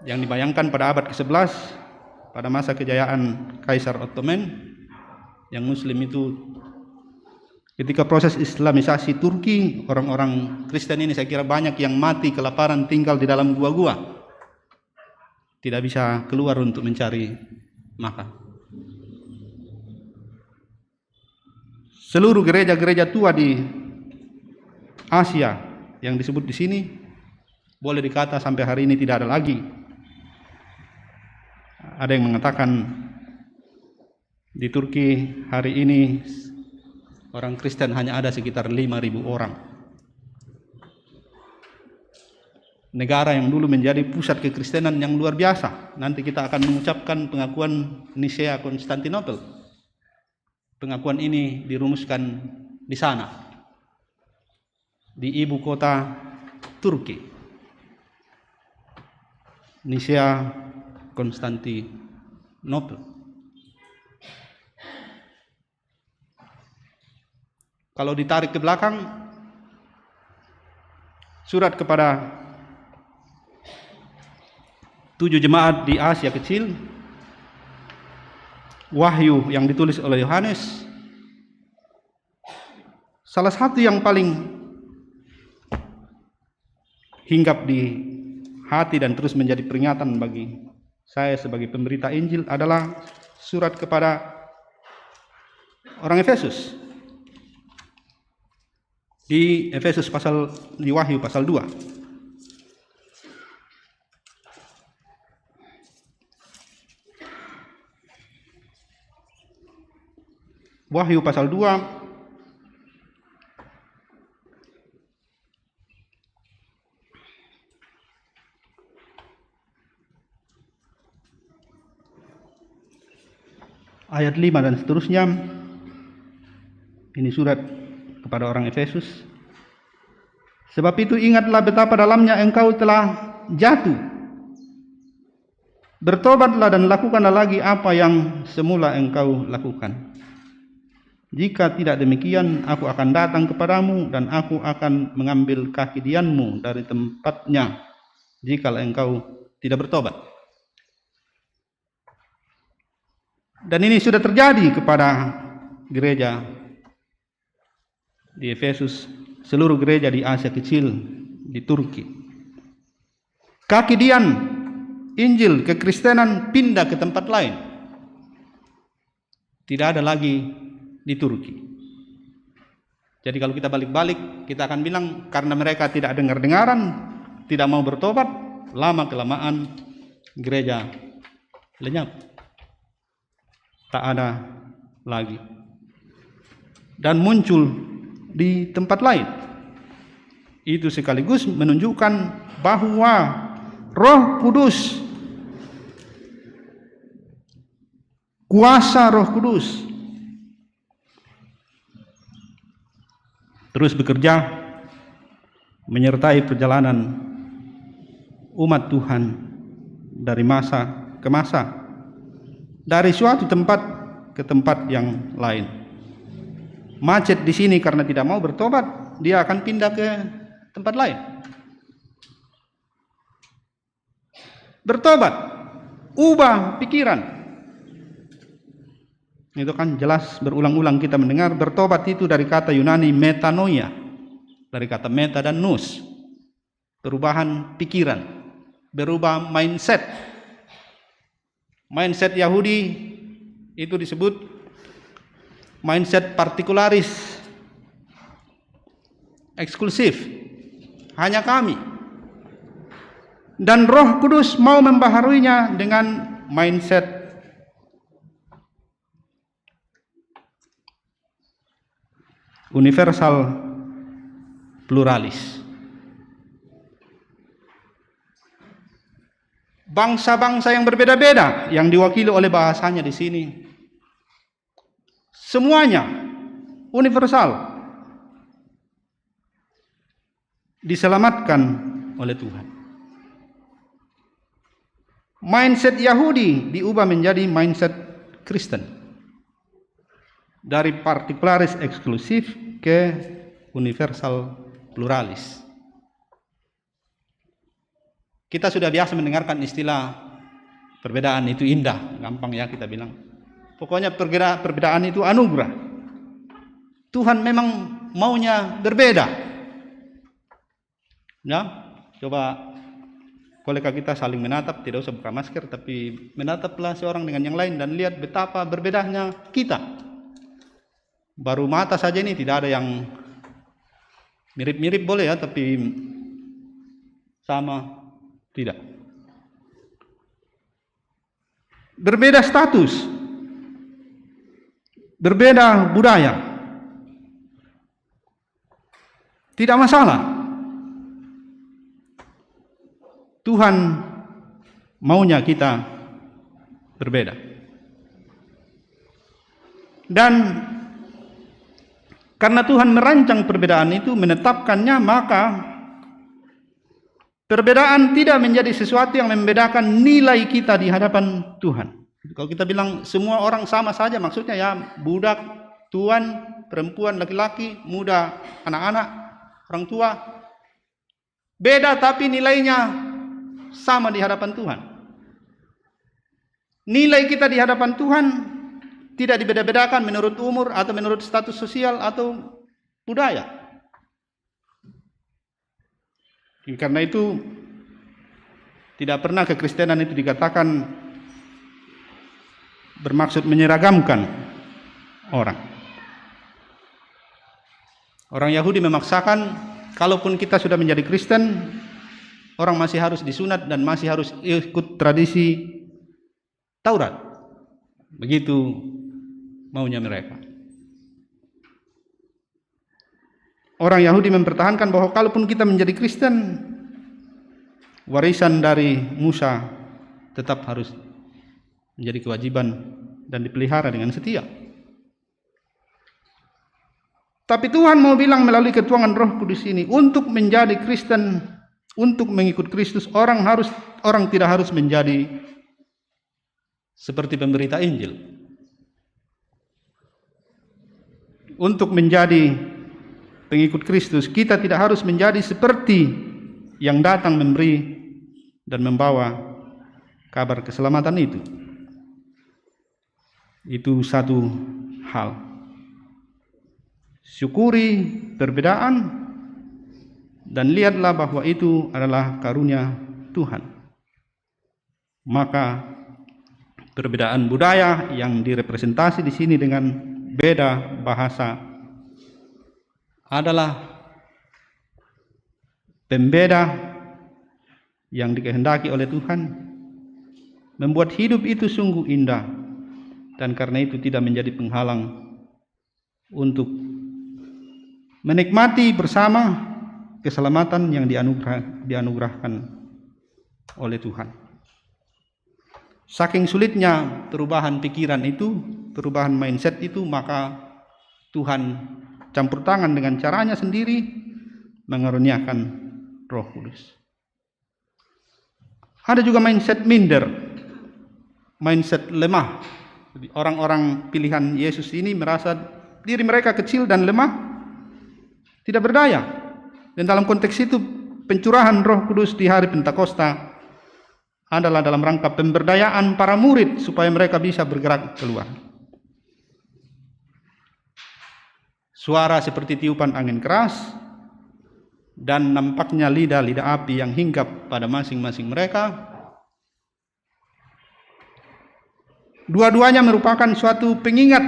Yang dibayangkan pada abad ke-11 pada masa kejayaan Kaisar Ottoman yang Muslim itu. Ketika proses Islamisasi Turki, orang-orang Kristen ini saya kira banyak yang mati kelaparan tinggal di dalam gua-gua. Tidak bisa keluar untuk mencari makan. Seluruh gereja-gereja tua di Asia yang disebut di sini boleh dikata sampai hari ini tidak ada lagi. Ada yang mengatakan di Turki hari ini orang Kristen hanya ada sekitar 5.000 orang. Negara yang dulu menjadi pusat kekristenan yang luar biasa. Nanti kita akan mengucapkan pengakuan Nicea Konstantinopel. Pengakuan ini dirumuskan di sana, di ibu kota Turki, Nicea Konstantinopel. Kalau ditarik ke belakang, surat kepada 7 jemaat di Asia Kecil, Wahyu yang ditulis oleh Yohanes, salah satu yang paling hinggap di hati dan terus menjadi peringatan bagi saya sebagai pemberita Injil adalah surat kepada orang Efesus. Di Efesus di Wahyu pasal 2. Wahyu pasal 2 ayat 5 dan seterusnya. Ini surat kepada orang Efesus. Sebab itu ingatlah betapa dalamnya engkau telah jatuh. Bertobatlah dan lakukanlah lagi apa yang semula engkau lakukan. Jika tidak demikian, aku akan datang kepadamu dan aku akan mengambil kaki dianmu dari tempatnya jika engkau tidak bertobat. Dan ini sudah terjadi kepada gereja di Efesus, seluruh gereja di Asia Kecil, di Turki. Kaki dian Injil kekristenan pindah ke tempat lain. Tidak ada lagi di Turki. Jadi kalau kita balik-balik, kita akan bilang karena mereka tidak dengar-dengaran, tidak mau bertobat, lama-kelamaan gereja lenyap. Tak ada lagi. Dan muncul di tempat lain. Itu sekaligus menunjukkan bahwa Roh Kudus, kuasa Roh Kudus terus bekerja menyertai perjalanan umat Tuhan dari masa ke masa, dari suatu tempat ke tempat yang lain. Macet di sini karena tidak mau bertobat, dia akan pindah ke tempat lain. Bertobat, ubah pikiran. Itu kan jelas berulang-ulang kita mendengar. Bertobat itu dari kata Yunani metanoia, dari kata meta dan nous, perubahan pikiran, berubah mindset. Mindset Yahudi itu disebut mindset partikularis, eksklusif, hanya kami. Dan Roh Kudus mau membaharuinya dengan mindset universal pluralis. Bangsa-bangsa yang berbeda-beda yang diwakili oleh bahasanya di sini, semuanya universal, diselamatkan oleh Tuhan. Mindset Yahudi diubah menjadi mindset Kristen, dari partikularis eksklusif ke universal pluralis. Kita sudah biasa mendengarkan istilah perbedaan itu indah, gampang ya kita bilang. Pokoknya perbedaan itu anugerah. Tuhan memang maunya berbeda. Ya, coba kolega kita saling menatap, tidak usah buka masker, tapi menataplah seorang dengan yang lain dan lihat betapa berbedanya kita. Baru mata saja ini tidak ada yang mirip-mirip boleh ya, tapi sama tidak. Berbeda status, berbeda budaya, tidak masalah. Tuhan maunya kita berbeda. Dan karena Tuhan merancang perbedaan itu, menetapkannya, maka perbedaan tidak menjadi sesuatu yang membedakan nilai kita di hadapan Tuhan. Kalau kita bilang semua orang sama saja, maksudnya ya budak, tuan, perempuan, laki-laki, muda, anak-anak, orang tua. Beda tapi nilainya sama di hadapan Tuhan. Nilai kita di hadapan Tuhan tidak dibeda-bedakan menurut umur atau menurut status sosial atau budaya. Karena itu tidak pernah kekristenan itu dikatakan bermaksud menyeragamkan orang. Orang Yahudi memaksakan, kalaupun kita sudah menjadi Kristen, orang masih harus disunat dan masih harus ikut tradisi Taurat. Begitu maunya mereka. Orang Yahudi mempertahankan bahwa kalaupun kita menjadi Kristen, warisan dari Musa tetap harus menjadi kewajiban dan dipelihara dengan setia. Tapi Tuhan mau bilang melalui ketuangan Roh Kudus ini, untuk menjadi Kristen, untuk mengikut Kristus, orang tidak harus menjadi seperti pemberita Injil. Untuk menjadi pengikut Kristus, kita tidak harus menjadi seperti yang datang memberi dan membawa kabar keselamatan itu. Itu satu hal. Syukuri perbedaan dan lihatlah bahwa itu adalah karunia Tuhan. Maka perbedaan budaya yang direpresentasi di sini dengan beda bahasa adalah pembeda yang dikehendaki oleh Tuhan, membuat hidup itu sungguh indah, dan karena itu tidak menjadi penghalang untuk menikmati bersama keselamatan yang dianugerahkan oleh Tuhan. Saking sulitnya perubahan pikiran itu, perubahan mindset itu, maka Tuhan campur tangan dengan caranya sendiri mengaruniakan Roh Kudus. Ada juga mindset minder, mindset lemah. Jadi orang-orang pilihan Yesus ini merasa diri mereka kecil dan lemah, tidak berdaya. Dan dalam konteks itu, pencurahan Roh Kudus di hari Pentakosta adalah dalam rangka pemberdayaan para murid supaya mereka bisa bergerak keluar. Suara seperti tiupan angin keras dan nampaknya lidah-lidah api yang hinggap pada masing-masing mereka. Dua-duanya merupakan suatu pengingat,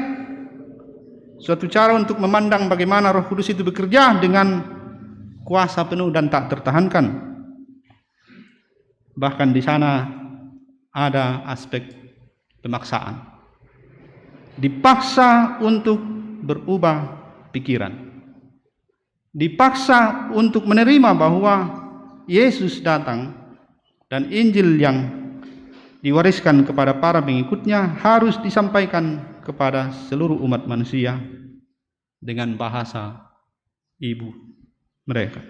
suatu cara untuk memandang bagaimana Roh Kudus itu bekerja dengan kuasa penuh dan tak tertahankan. Bahkan di sana ada aspek pemaksaan. Dipaksa untuk berubah pikiran. Dipaksa untuk menerima bahwa Yesus datang dan Injil yang diwariskan kepada para pengikutnya harus disampaikan kepada seluruh umat manusia dengan bahasa ibu mereka.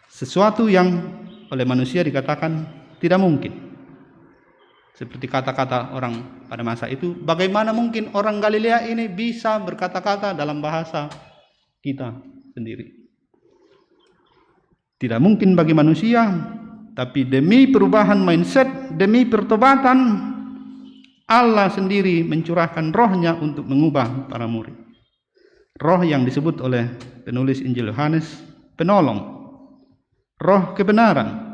Sesuatu yang oleh manusia dikatakan tidak mungkin. Seperti kata-kata orang pada masa itu, bagaimana mungkin orang Galilea ini bisa berkata-kata dalam bahasa kita sendiri? Tidak mungkin bagi manusia, tapi demi perubahan mindset, demi pertobatan, Allah sendiri mencurahkan Roh-Nya untuk mengubah para murid. Roh yang disebut oleh penulis Injil Yohanes penolong, Roh kebenaran,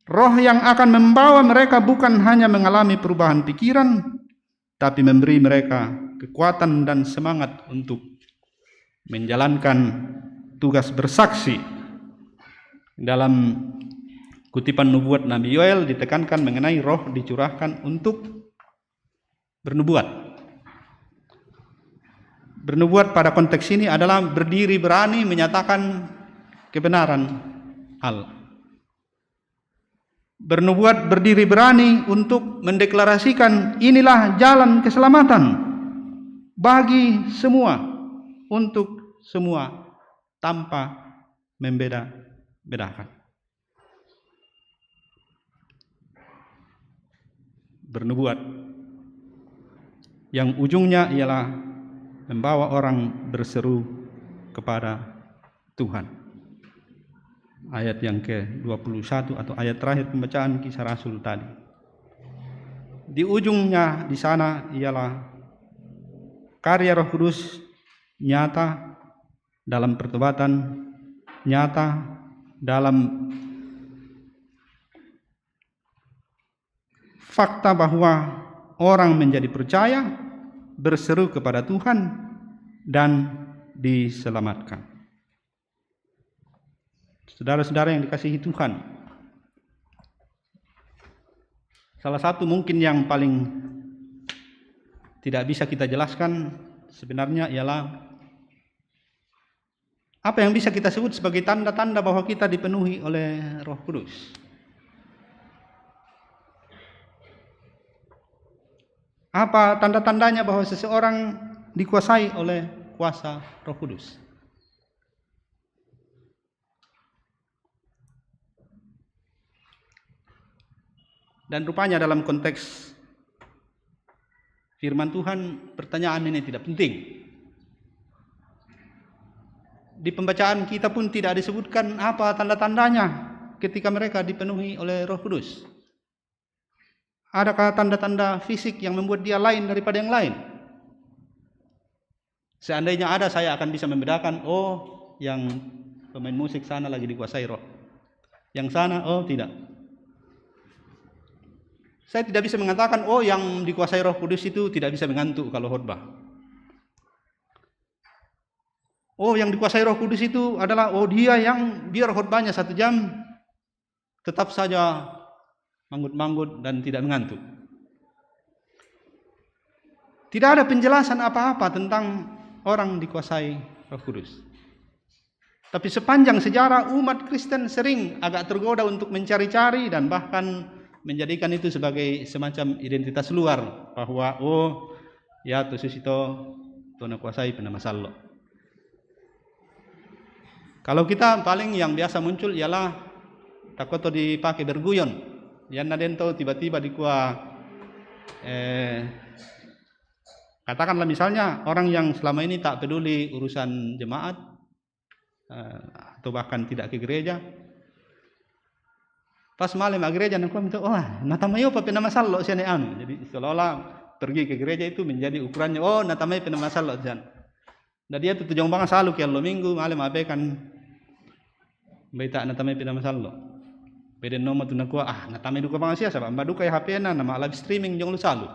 Roh yang akan membawa mereka bukan hanya mengalami perubahan pikiran, tapi memberi mereka kekuatan dan semangat untuk menjalankan tugas bersaksi. Dalam kutipan nubuat Nabi Yoel ditekankan mengenai Roh dicurahkan untuk bernubuat. Bernubuat pada konteks ini adalah berdiri berani menyatakan kebenaran Allah. Bernubuat berdiri berani untuk mendeklarasikan inilah jalan keselamatan bagi semua, untuk semua, tanpa membeda-bedakan. Bernubuat yang ujungnya ialah membawa orang berseru kepada Tuhan. Ayat yang ke-21 atau ayat terakhir pembacaan Kisah Rasul tadi. Di ujungnya di sana ialah karya Roh Kudus nyata dalam pertobatan, nyata dalam fakta bahwa orang menjadi percaya, berseru kepada Tuhan, dan diselamatkan. Saudara-saudara yang dikasihi Tuhan, salah satu mungkin yang paling tidak bisa kita jelaskan sebenarnya ialah apa yang bisa kita sebut sebagai tanda-tanda bahwa kita dipenuhi oleh Roh Kudus. Apa tanda-tandanya bahwa seseorang dikuasai oleh kuasa Roh Kudus. Dan rupanya dalam konteks firman Tuhan, pertanyaan ini tidak penting. Di pembacaan kita pun tidak disebutkan apa tanda-tandanya ketika mereka dipenuhi oleh Roh Kudus. Adakah tanda-tanda fisik yang membuat dia lain daripada yang lain? Seandainya ada, saya akan bisa membedakan, oh yang pemain musik sana lagi dikuasai roh. Yang sana, oh tidak. Saya tidak bisa mengatakan, oh yang dikuasai Roh Kudus itu tidak bisa mengantuk kalau khotbah. Oh yang dikuasai Roh Kudus itu adalah, oh dia yang biar khotbahnya 1 jam tetap saja manggut-manggut dan tidak mengantuk. Tidak ada penjelasan apa-apa tentang orang dikuasai Roh Kudus. Tapi sepanjang sejarah umat Kristen sering agak tergoda untuk mencari-cari dan bahkan menjadikan itu sebagai semacam identitas luar, bahwa oh ya Tuhan itu Tuhan kuasai penama sallo. Kalau kita paling yang biasa muncul ialah takoto dipakai berguyon. Yan nadento tiba-tiba dikua katakanlah misalnya orang yang selama ini tak peduli urusan jemaat atau bahkan tidak ke gereja. Pas malam gereja nak minta, oh, natamayo pa penama sallo siya ni anu. Jadi seolah-olah pergi ke gereja itu menjadi ukurannya, oh, natamay penama sallo siya. Dan dia tuh tujong banget selalu kialo minggu malam abekan baita natamay penama sallo. Pwede nomor tu nakuha, natamay duka banget siya, sabab mbadu kay HP na nama live streaming jong lu salu.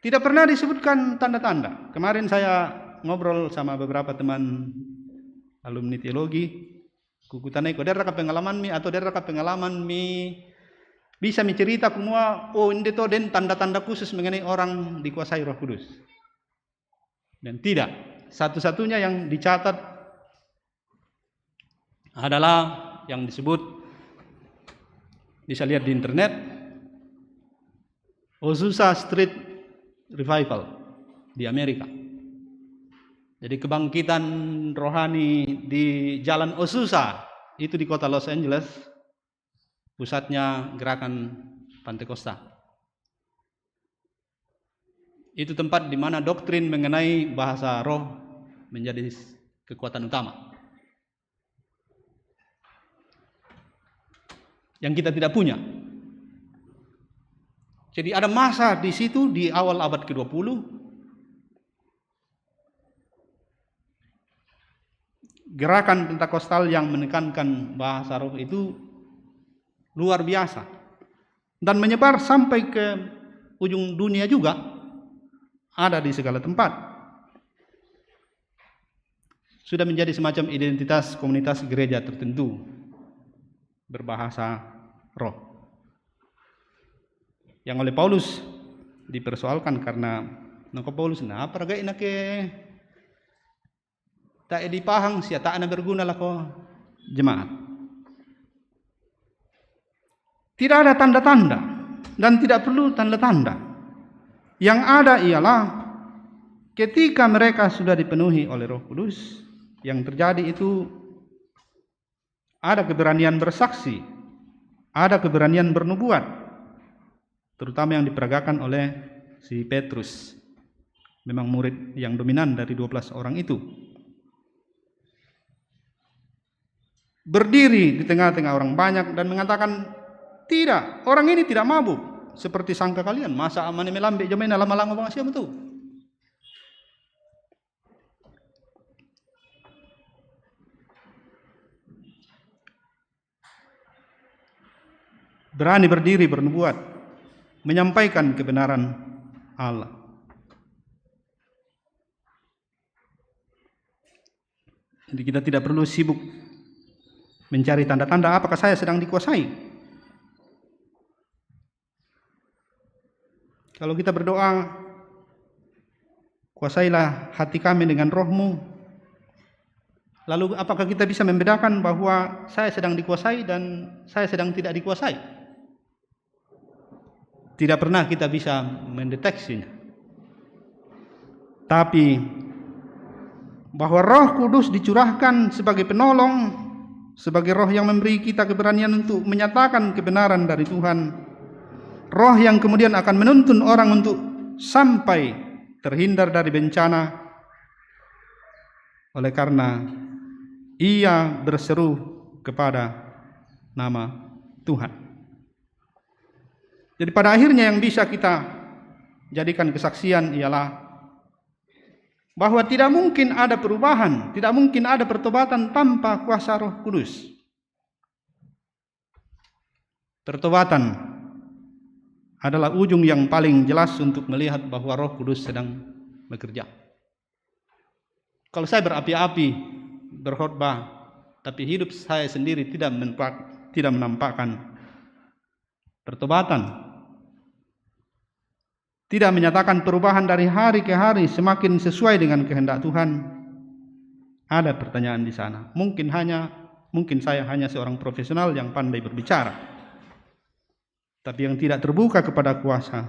Tidak pernah disebutkan tanda-tanda. Kemarin saya ngobrol sama beberapa teman alumni teologi. Kukutanay ko, dera ka pengalaman mi atau dera ka pengalaman mi bisa mencerita semua, oh ini to den tanda-tanda khusus mengenai orang dikuasai Roh Kudus. Dan tidak, satu-satunya yang dicatat adalah yang disebut, bisa lihat di internet, Azusa Street Revival di Amerika. Jadi kebangkitan rohani di Jalan Azusa itu di kota Los Angeles, pusatnya gerakan Pantekosta. Itu tempat di mana doktrin mengenai bahasa roh menjadi kekuatan utama. Yang kita tidak punya. Jadi ada masa di situ di awal abad ke-20, gerakan Pentakostal yang menekankan bahasa roh itu luar biasa dan menyebar sampai ke ujung dunia juga, ada di segala tempat. Sudah menjadi semacam identitas komunitas gereja tertentu berbahasa roh, yang oleh Paulus dipersoalkan karena nako Paulus na paragay na ke tak dipahang siya tak na berguna lah ko jemaat. Tidak ada tanda-tanda dan tidak perlu tanda-tanda. Yang ada ialah ketika mereka sudah dipenuhi oleh Roh Kudus, yang terjadi itu ada keberanian bersaksi, ada keberanian bernubuat, terutama yang diperagakan oleh si Petrus, memang murid yang dominan dari 12 orang itu. Berdiri di tengah-tengah orang banyak dan mengatakan, tidak, orang ini tidak mabuk seperti sangka kalian. Masa amane melambe jamaina lama-lama bang siapa tuh? Berani berdiri bernubuat, menyampaikan kebenaran Allah. Jadi kita tidak perlu sibuk mencari tanda-tanda apakah saya sedang dikuasai. Kalau kita berdoa, kuasailah hati kami dengan roh-Mu, lalu apakah kita bisa membedakan bahwa saya sedang dikuasai dan saya sedang tidak dikuasai? Tidak pernah kita bisa mendeteksinya. Tetapi bahwa Roh Kudus dicurahkan sebagai penolong, sebagai roh yang memberi kita keberanian untuk menyatakan kebenaran dari Tuhan. Roh yang kemudian akan menuntun orang untuk sampai terhindar dari bencana, oleh karena ia berseru kepada nama Tuhan. Jadi pada akhirnya yang bisa kita jadikan kesaksian ialah bahwa tidak mungkin ada perubahan, tidak mungkin ada pertobatan tanpa kuasa Roh Kudus. Pertobatan adalah ujung yang paling jelas untuk melihat bahwa Roh Kudus sedang bekerja. Kalau saya berapi-api berkhotbah, tapi hidup saya sendiri tidak menampakkan pertobatan, tidak menyatakan perubahan dari hari ke hari semakin sesuai dengan kehendak Tuhan, ada pertanyaan di sana. Mungkin saya hanya seorang profesional yang pandai berbicara, tapi yang tidak terbuka kepada kuasa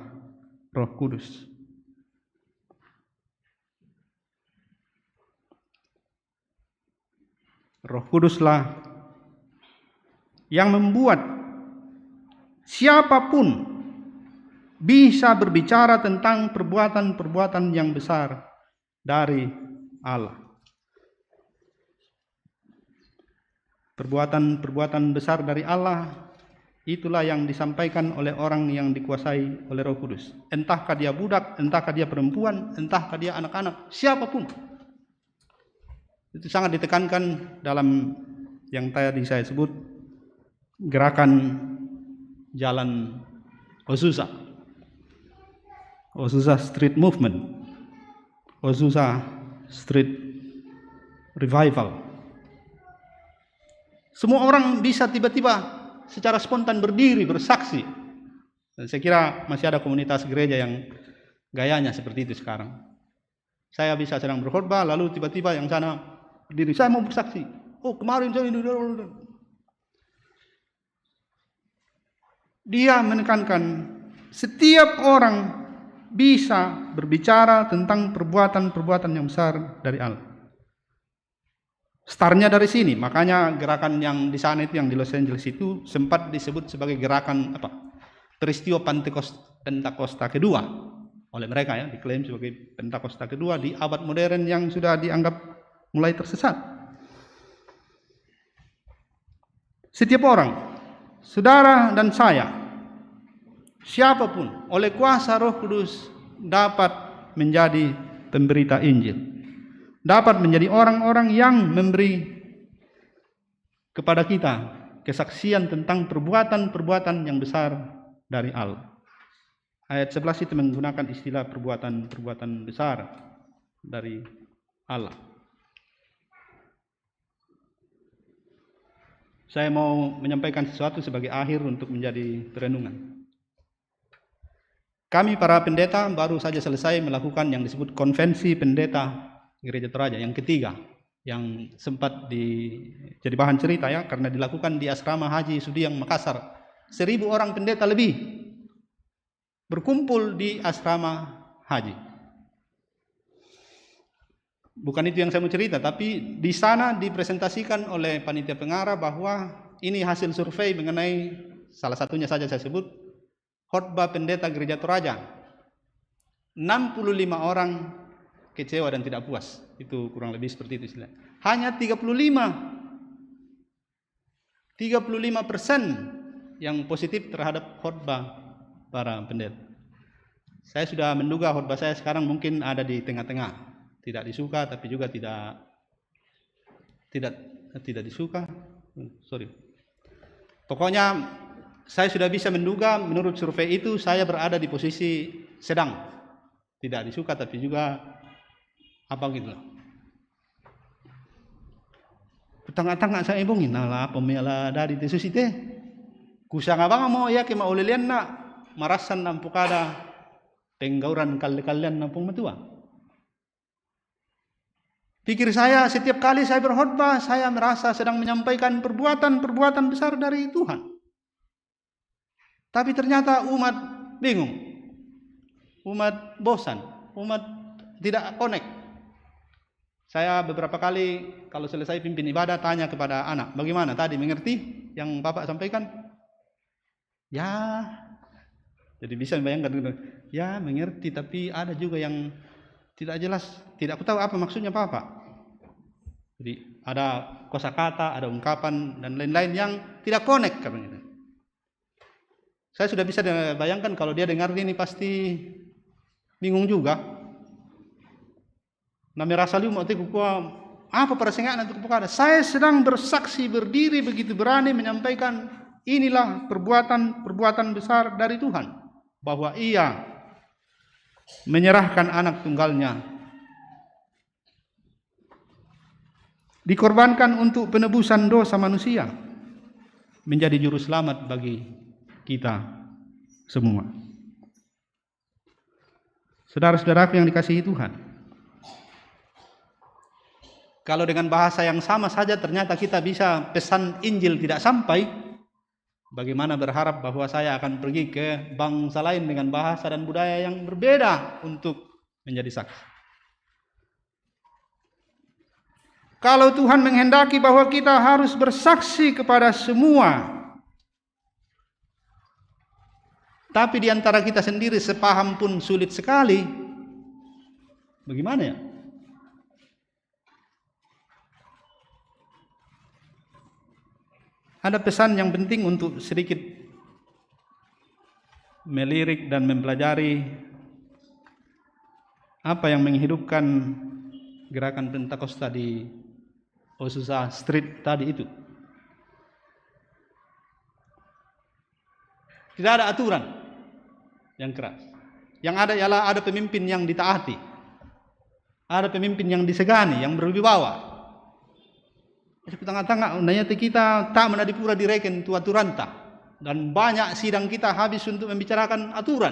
Roh Kudus. Roh Kuduslah yang membuat siapapun bisa berbicara tentang perbuatan-perbuatan yang besar dari Allah. Perbuatan-perbuatan besar dari Allah, itulah yang disampaikan oleh orang yang dikuasai oleh Roh Kudus. Entahkah dia budak, entahkah dia perempuan, entahkah dia anak-anak, siapapun. Itu sangat ditekankan dalam yang tadi saya sebut gerakan jalan Azusa Street Movement, Azusa Street Revival. Semua orang bisa tiba-tiba secara spontan berdiri bersaksi. Dan saya kira masih ada komunitas gereja yang gayanya seperti itu sekarang. Saya bisa sedang berkhotbah, lalu tiba-tiba yang sana berdiri, saya mau bersaksi. Oh, kemarin saya ini. Dia menekankan setiap orang bisa berbicara tentang perbuatan-perbuatan yang besar dari Allah. Startnya dari sini, makanya gerakan yang di sana itu, yang di Los Angeles itu sempat disebut sebagai gerakan peristiwa Pentakosta kedua oleh mereka, ya, diklaim sebagai Pentakosta kedua di abad modern yang sudah dianggap mulai tersesat. Setiap orang, saudara dan saya, siapapun, oleh kuasa Roh Kudus dapat menjadi pemberita Injil, dapat menjadi orang-orang yang memberi kepada kita kesaksian tentang perbuatan-perbuatan yang besar dari Allah. Ayat 11 itu menggunakan istilah perbuatan-perbuatan besar dari Allah. Saya mau menyampaikan sesuatu sebagai akhir untuk menjadi perenungan. Kami para pendeta baru saja selesai melakukan yang disebut konvensi pendeta Gereja Toraja yang ketiga, yang sempat jadi bahan cerita, ya, karena dilakukan di asrama Haji Sudiang Makassar. 1.000 orang pendeta lebih berkumpul di asrama haji. Bukan itu yang saya mau cerita, tapi di sana dipresentasikan oleh panitia pengarah bahwa ini hasil survei mengenai, salah satunya saja saya sebut, khotbah pendeta Gereja Toraja. 65 orang kecewa dan tidak puas. Itu kurang lebih seperti itu istilahnya. Hanya 35% yang positif terhadap khotbah para pendeta. Saya sudah menduga khotbah saya sekarang mungkin ada di tengah-tengah. Tidak disuka, tapi juga tidak disuka. Sorry. Pokoknya saya sudah bisa menduga menurut survei itu saya berada di posisi sedang. Tidak disuka, tapi juga apa gitu. Tengah-tengah saya ibungin, nala pemela dari tesus itu. Kusang abang mau ya ke maulilian na marasan nampukada penggauran kalian nampung matua. Pikir saya setiap kali saya berkhotbah, saya merasa sedang menyampaikan perbuatan-perbuatan besar dari Tuhan. Tapi ternyata umat bingung, umat bosan, umat tidak connect. Saya beberapa kali kalau selesai pimpin ibadah tanya kepada anak, bagaimana tadi, mengerti yang Bapak sampaikan? Ya, jadi bisa membayangkan, ya mengerti, tapi ada juga yang tidak jelas, tidak aku tahu apa maksudnya Bapak. Jadi ada kosakata, ada ungkapan dan lain-lain yang tidak connect katanya. Saya sudah bisa bayangkan kalau dia dengar ini pasti bingung juga. Nama rasa liu mau apa persengaja untuk ada. Saya sedang bersaksi berdiri begitu berani menyampaikan inilah perbuatan besar dari Tuhan, bahwa Ia menyerahkan anak tunggalnya, dikorbankan untuk penebusan dosa manusia, menjadi juru selamat bagi kita semua. Saudara-saudaraku yang dikasihi Tuhan, kalau dengan bahasa yang sama saja ternyata kita bisa pesan Injil tidak sampai, bagaimana berharap bahwa saya akan pergi ke bangsa lain dengan bahasa dan budaya yang berbeda untuk menjadi saksi. Kalau Tuhan menghendaki bahwa kita harus bersaksi kepada semua, tapi di antara kita sendiri sepaham pun sulit sekali, bagaimana ya? Ada pesan yang penting untuk sedikit melirik dan mempelajari apa yang menghidupkan gerakan Pentakosta di Azusa Street tadi itu. Tidak ada aturan yang keras. Yang ada ialah ada pemimpin yang ditaati, ada pemimpin yang disegani, yang berwibawa. Di tengah-tengah nanyati kita tak menadipura direken tu aturan tak, dan banyak sidang kita habis untuk membicarakan aturan.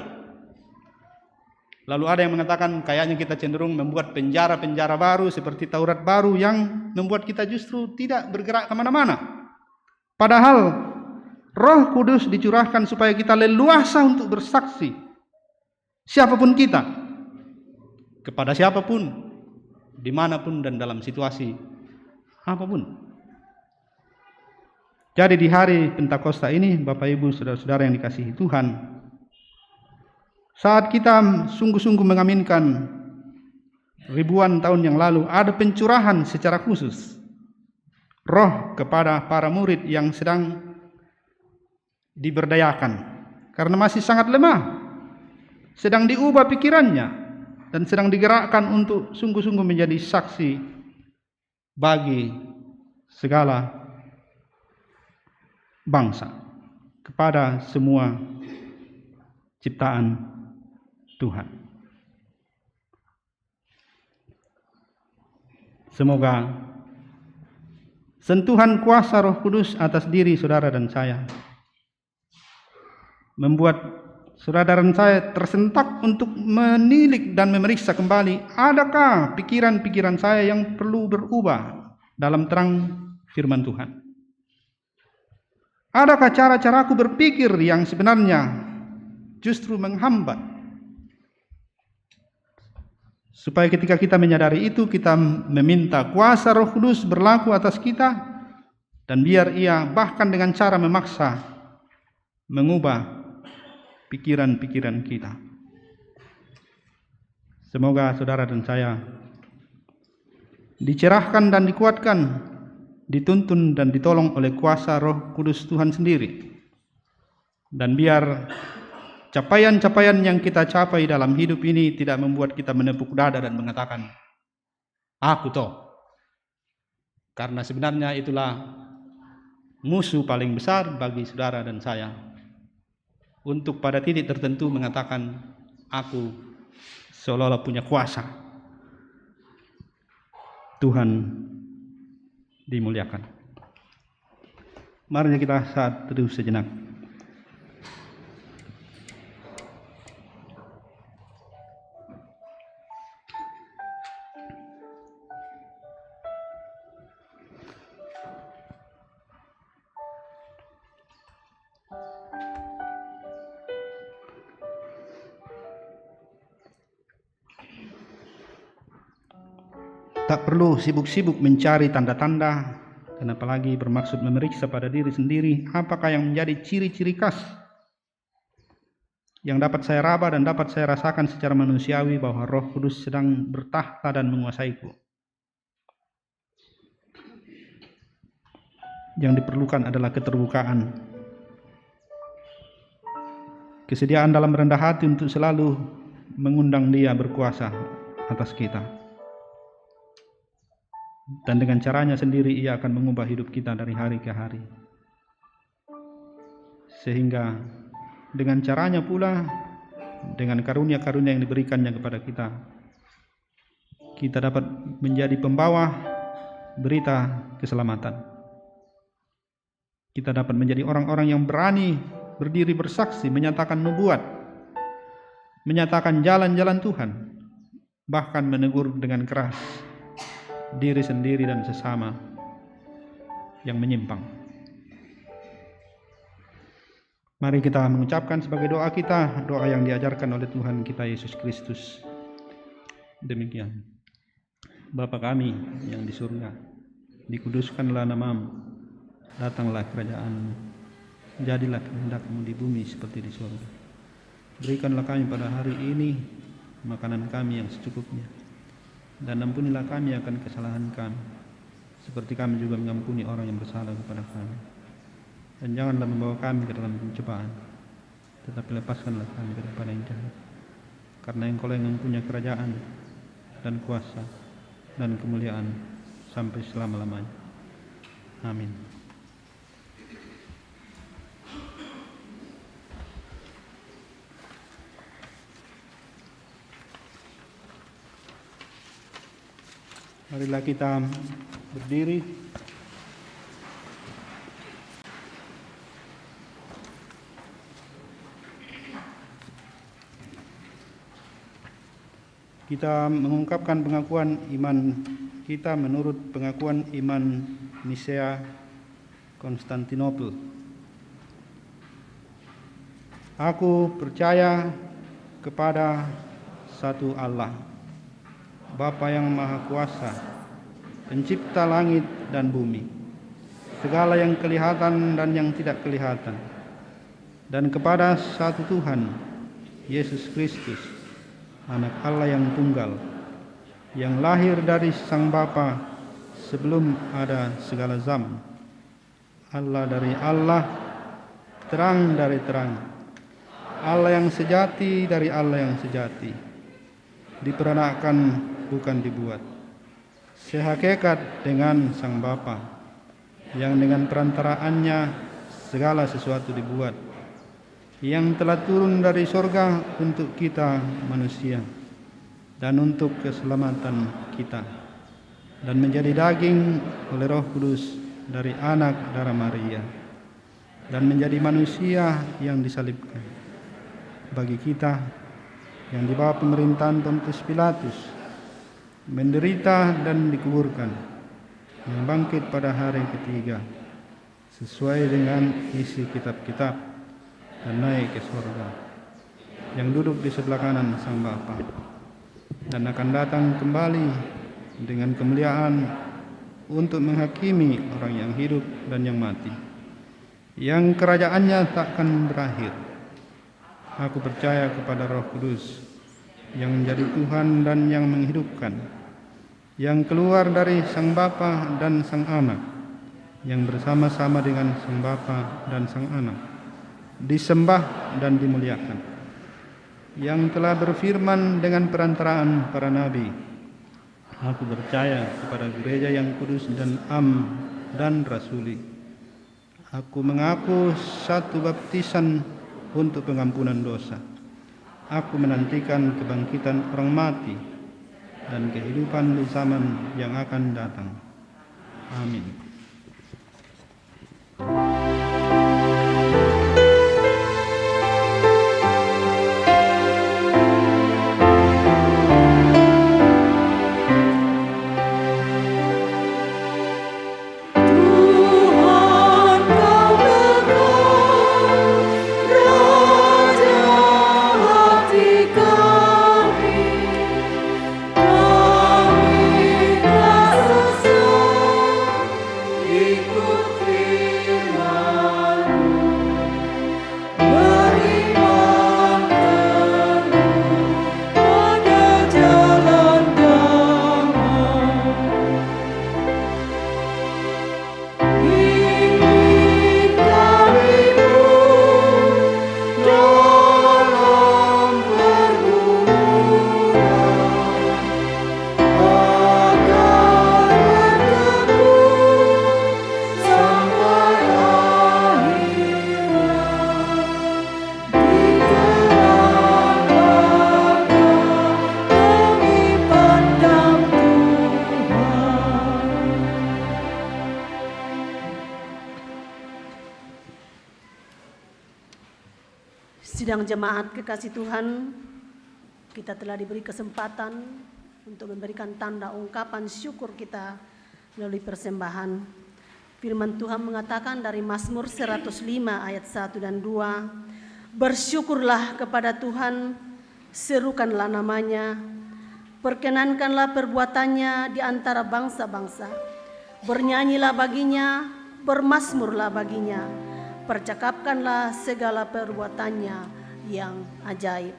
Lalu ada yang mengatakan kayaknya kita cenderung membuat penjara-penjara baru seperti Taurat baru yang membuat kita justru tidak bergerak kemana-mana. Padahal Roh Kudus dicurahkan supaya kita leluasa untuk bersaksi, siapapun kita, kepada siapapun, dimanapun dan dalam situasi apapun. Jadi di hari Pentakosta ini, Bapak Ibu saudara-saudara yang dikasihi Tuhan, saat kita sungguh-sungguh mengaminkan ribuan tahun yang lalu ada pencurahan secara khusus Roh kepada para murid yang sedang diberdayakan karena masih sangat lemah, sedang diubah pikirannya dan sedang digerakkan untuk sungguh-sungguh menjadi saksi bagi segala bangsa, kepada semua ciptaan Tuhan. Semoga sentuhan kuasa Roh Kudus atas diri saudara dan saya membuat saudara dan saya tersentak untuk menilik dan memeriksa kembali, adakah pikiran-pikiran saya yang perlu berubah dalam terang firman Tuhan? Adakah cara-caraku berpikir yang sebenarnya justru menghambat? Supaya ketika kita menyadari itu, kita meminta kuasa Roh Kudus berlaku atas kita, dan biar Ia bahkan dengan cara memaksa mengubah pikiran-pikiran kita. Semoga saudara dan saya dicerahkan dan dikuatkan, dituntun dan ditolong oleh kuasa Roh Kudus Tuhan sendiri. Dan biar capaian-capaian yang kita capai dalam hidup ini tidak membuat kita menepuk dada dan mengatakan, aku toh. Karena sebenarnya itulah musuh paling besar bagi saudara dan saya, untuk pada titik tertentu mengatakan, aku seolah-olah punya kuasa. Tuhan dimuliakan. Mari kita saat teduh sejenak. tak perlu sibuk-sibuk mencari tanda-tanda dan apalagi bermaksud memeriksa pada diri sendiri apakah yang menjadi ciri-ciri khas yang dapat saya raba dan dapat saya rasakan secara manusiawi bahwa Roh Kudus sedang bertahta dan menguasaiku. Yang diperlukan adalah keterbukaan, kesediaan dalam rendah hati untuk selalu mengundang Dia berkuasa atas kita. Dan dengan caranya sendiri Ia akan mengubah hidup kita dari hari ke hari. Sehingga dengan caranya pula, dengan karunia-karunia yang diberikannya kepada kita, kita dapat menjadi pembawa berita keselamatan. Kita dapat menjadi orang-orang yang berani berdiri bersaksi, menyatakan nubuat, menyatakan jalan-jalan Tuhan, bahkan menegur dengan keras diri sendiri dan sesama yang menyimpang. Mari kita mengucapkan sebagai doa kita, doa yang diajarkan oleh Tuhan kita Yesus Kristus. Demikian. Bapa kami yang di surga, dikuduskanlah nama-Mu, datanglah kerajaan-Mu, jadilah kehendak-Mu di bumi seperti di surga. Berikanlah kami pada hari ini makanan kami yang secukupnya, dan ampunilah kami akan kesalahan kami, seperti kami juga mengampuni orang yang bersalah kepada kami. Dan janganlah membawa kami ke dalam pencobaan, tetapi lepaskanlah kami daripada yang jahat. Karena Engkau yang mempunyai kerajaan dan kuasa dan kemuliaan sampai selama-lamanya. Amin. Marilah kita berdiri. Kita mengungkapkan pengakuan iman kita menurut pengakuan iman Nisea Konstantinopel. Aku percaya kepada satu Allah, Bapa yang Maha Kuasa, pencipta langit dan bumi, segala yang kelihatan dan yang tidak kelihatan, dan kepada satu Tuhan, Yesus Kristus, Anak Allah yang tunggal, yang lahir dari Sang Bapa sebelum ada segala zaman, Allah dari Allah, terang dari terang, Allah yang sejati dari Allah yang sejati, diperanakan bukan dibuat, sehakikat dengan Sang Bapa, yang dengan perantaraannya segala sesuatu dibuat, yang telah turun dari sorga untuk kita manusia dan untuk keselamatan kita, dan menjadi daging oleh Roh Kudus dari anak darah Maria, dan menjadi manusia yang disalibkan bagi kita, yang di bawah pemerintahan Pontius Pilatus, menderita dan dikuburkan, yang bangkit pada hari ketiga sesuai dengan isi kitab-kitab, dan naik ke surga, yang duduk di sebelah kanan Sang Bapa, dan akan datang kembali dengan kemuliaan untuk menghakimi orang yang hidup dan yang mati, yang kerajaannya takkan berakhir. Aku percaya kepada Roh Kudus, yang menjadi Tuhan dan yang menghidupkan, yang keluar dari Sang Bapa dan Sang Anak, yang bersama-sama dengan Sang Bapa dan Sang Anak, disembah dan dimuliakan, yang telah berfirman dengan perantaraan para nabi. Aku percaya kepada gereja yang kudus dan am dan rasuli. Aku mengaku satu baptisan untuk pengampunan dosa. Aku menantikan kebangkitan orang mati dan kehidupan di zaman yang akan datang. Amin. Kami Sidang jemaat kekasih Tuhan, kita telah diberi kesempatan untuk memberikan tanda ungkapan syukur kita melalui persembahan. Firman Tuhan mengatakan dari Mazmur 105 ayat 1 dan 2, bersyukurlah kepada Tuhan, serukanlah namanya, perkenankanlah perbuatannya di antara bangsa-bangsa, bernyanyilah baginya, bermazmurlah baginya, percakapkanlah segala perbuatannya yang ajaib.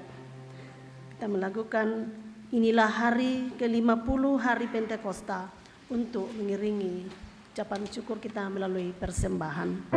Kita melakukan inilah hari ke-50 hari Pentakosta untuk mengiringi ucapan syukur kita melalui persembahan.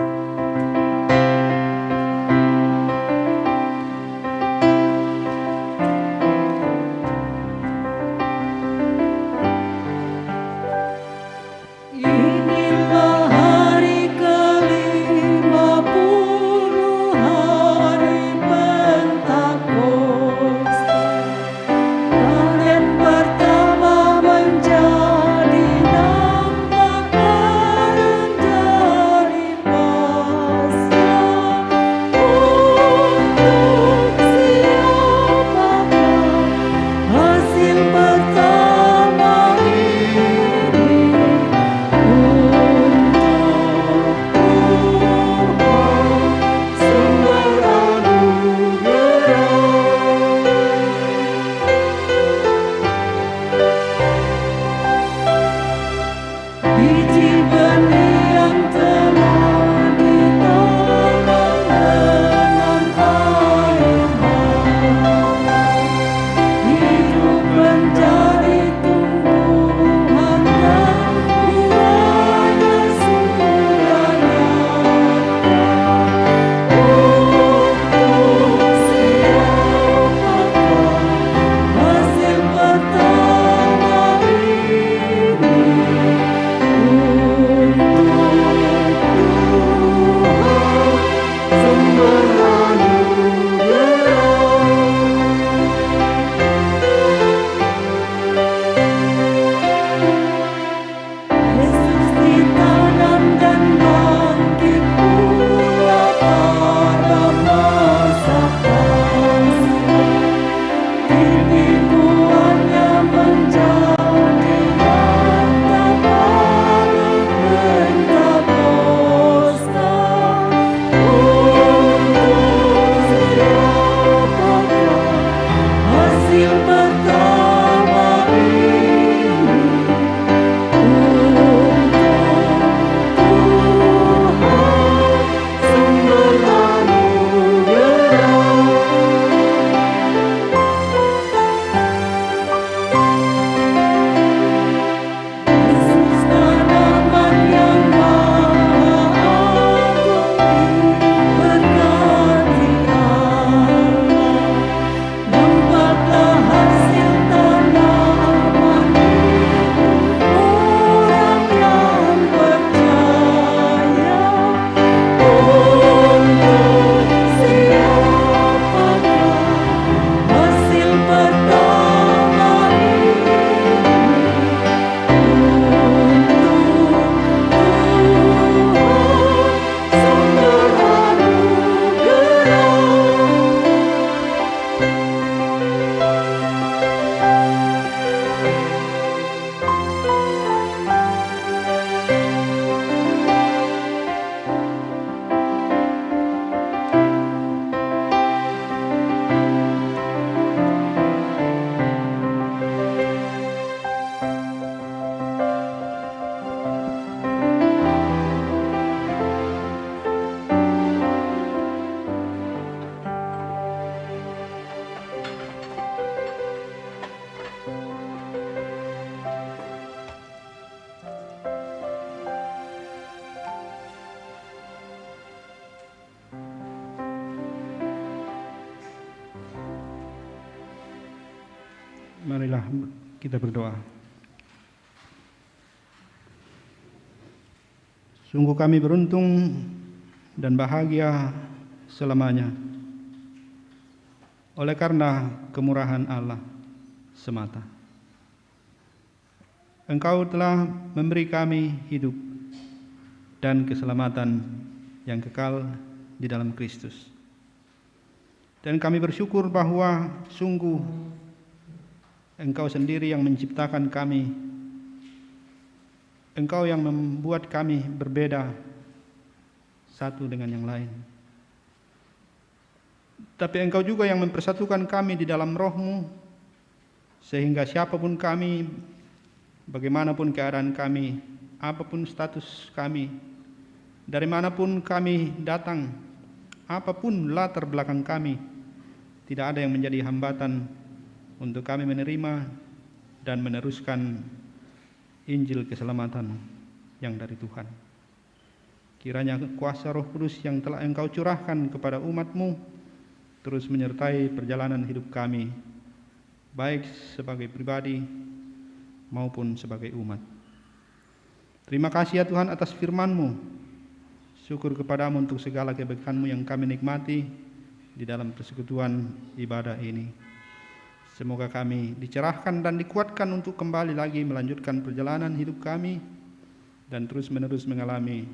Marilah kita berdoa. Sungguh kami beruntung dan bahagia selamanya oleh karena kemurahan Allah semata. Engkau telah memberi kami hidup dan keselamatan yang kekal di dalam Kristus. Dan kami bersyukur bahwa sungguh Engkau sendiri yang menciptakan kami. Engkau yang membuat kami berbeda satu dengan yang lain. Tapi Engkau juga yang mempersatukan kami di dalam Roh-Mu, sehingga siapapun kami, bagaimanapun keadaan kami, apapun status kami, dari manapun kami datang, apapun latar belakang kami, tidak ada yang menjadi hambatan untuk kami menerima dan meneruskan Injil keselamatan yang dari Tuhan. Kiranya kuasa Roh Kudus yang telah Engkau curahkan kepada umat-Mu terus menyertai perjalanan hidup kami, baik sebagai pribadi maupun sebagai umat. Terima kasih ya Tuhan atas firman-Mu. Syukur kepadamu untuk segala kebaikan-Mu yang kami nikmati di dalam persekutuan ibadah ini. Semoga kami dicerahkan dan dikuatkan untuk kembali lagi melanjutkan perjalanan hidup kami dan terus-menerus mengalami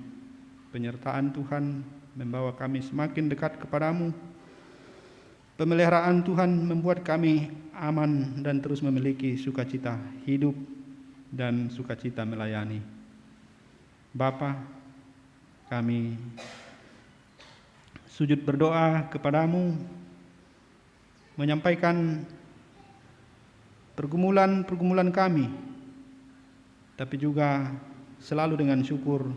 penyertaan Tuhan, membawa kami semakin dekat kepadamu. Pemeliharaan Tuhan membuat kami aman dan terus memiliki sukacita hidup dan sukacita melayani. Bapa, kami sujud berdoa kepadamu, menyampaikan pergumulan-pergumulan kami, tapi juga selalu dengan syukur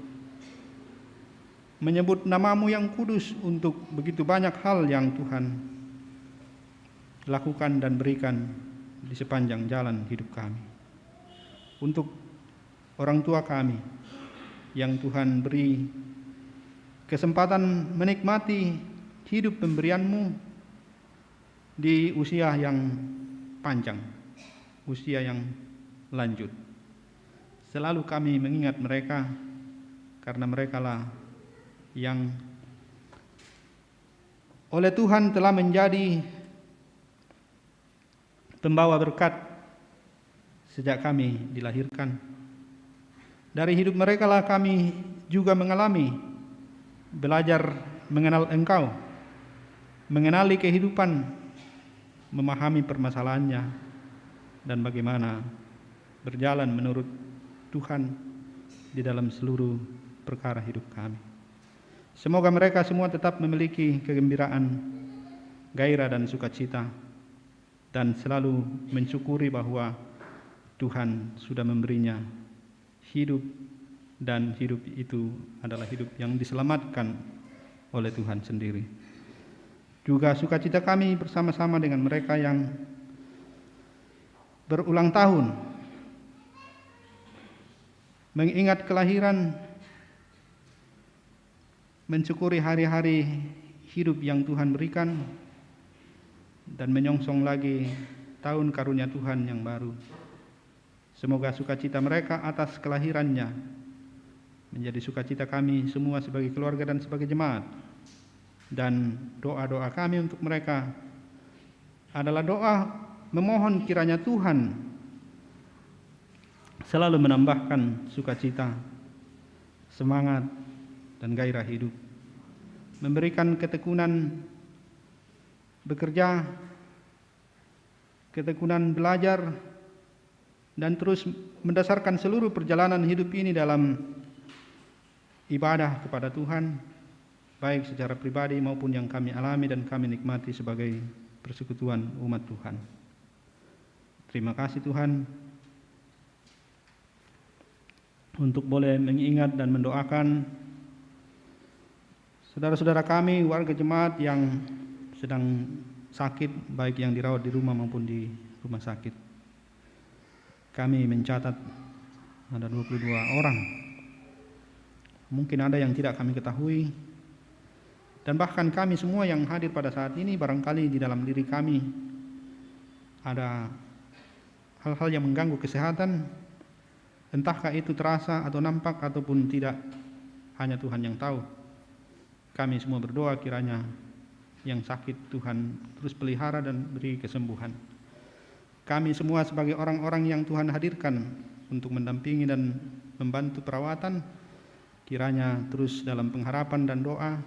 menyebut nama-Mu yang kudus untuk begitu banyak hal yang Tuhan lakukan dan berikan di sepanjang jalan hidup kami. Untuk orang tua kami yang Tuhan beri kesempatan menikmati hidup pemberian-Mu di usia yang panjang, usia yang lanjut. Selalu kami mengingat mereka, karena merekalah yang oleh Tuhan telah menjadi pembawa berkat sejak kami dilahirkan. Dari hidup merekalah kami juga mengalami belajar mengenal Engkau, mengenali kehidupan, memahami permasalahannya, dan bagaimana berjalan menurut Tuhan di dalam seluruh perkara hidup kami. Semoga mereka semua tetap memiliki kegembiraan, gairah dan sukacita, dan selalu mensyukuri bahwa Tuhan sudah memberinya hidup, dan hidup itu adalah hidup yang diselamatkan oleh Tuhan sendiri. Juga sukacita kami bersama-sama dengan mereka yang berulang tahun, mengingat kelahiran, mensyukuri hari-hari hidup yang Tuhan berikan, dan menyongsong lagi tahun karunia Tuhan yang baru. Semoga sukacita mereka atas kelahirannya menjadi sukacita kami semua sebagai keluarga dan sebagai jemaat. Dan doa-doa kami untuk mereka adalah doa memohon kiranya Tuhan selalu menambahkan sukacita, semangat, dan gairah hidup, memberikan ketekunan bekerja, ketekunan belajar, dan terus mendasarkan seluruh perjalanan hidup ini dalam ibadah kepada Tuhan, baik secara pribadi maupun yang kami alami dan kami nikmati sebagai persekutuan umat Tuhan. Terima kasih Tuhan untuk boleh mengingat dan mendoakan saudara-saudara kami, warga jemaat yang sedang sakit, baik yang dirawat di rumah maupun di rumah sakit. Kami mencatat ada 22 orang. Mungkin ada yang tidak kami ketahui, dan bahkan kami semua yang hadir pada saat ini barangkali di dalam diri kami ada hal-hal yang mengganggu kesehatan, entahkah itu terasa atau nampak ataupun tidak, hanya Tuhan yang tahu. Kami semua berdoa kiranya yang sakit Tuhan terus pelihara dan beri kesembuhan. Kami semua sebagai orang-orang yang Tuhan hadirkan untuk mendampingi dan membantu perawatan, kiranya terus dalam pengharapan dan doa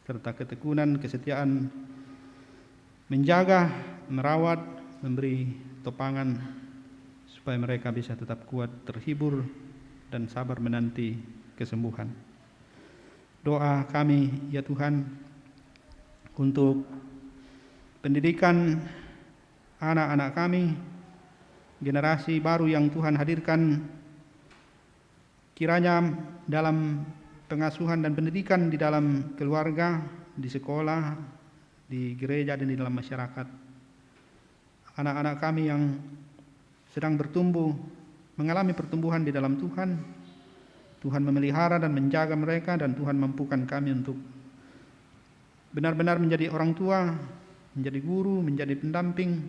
serta ketekunan, kesetiaan menjaga, merawat, memberi topangan supaya mereka bisa tetap kuat, terhibur, dan sabar menanti kesembuhan. Doa kami ya Tuhan untuk pendidikan anak-anak kami, generasi baru yang Tuhan hadirkan, kiranya dalam pengasuhan dan pendidikan di dalam keluarga, di sekolah, di gereja, dan di dalam masyarakat, anak-anak kami yang sedang bertumbuh, mengalami pertumbuhan di dalam Tuhan, Tuhan memelihara dan menjaga mereka, dan Tuhan mampukan kami untuk benar-benar menjadi orang tua, menjadi guru, menjadi pendamping,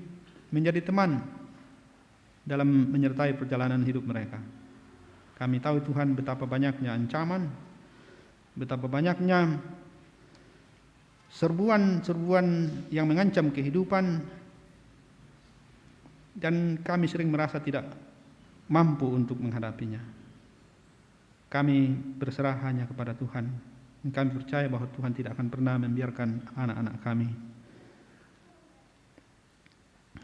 menjadi teman dalam menyertai perjalanan hidup mereka. Kami tahu Tuhan betapa banyaknya ancaman, betapa banyaknya serbuan-serbuan yang mengancam kehidupan, dan kami sering merasa tidak mampu untuk menghadapinya. Kami berserah hanya kepada Tuhan. Kami percaya bahwa Tuhan tidak akan pernah membiarkan anak-anak kami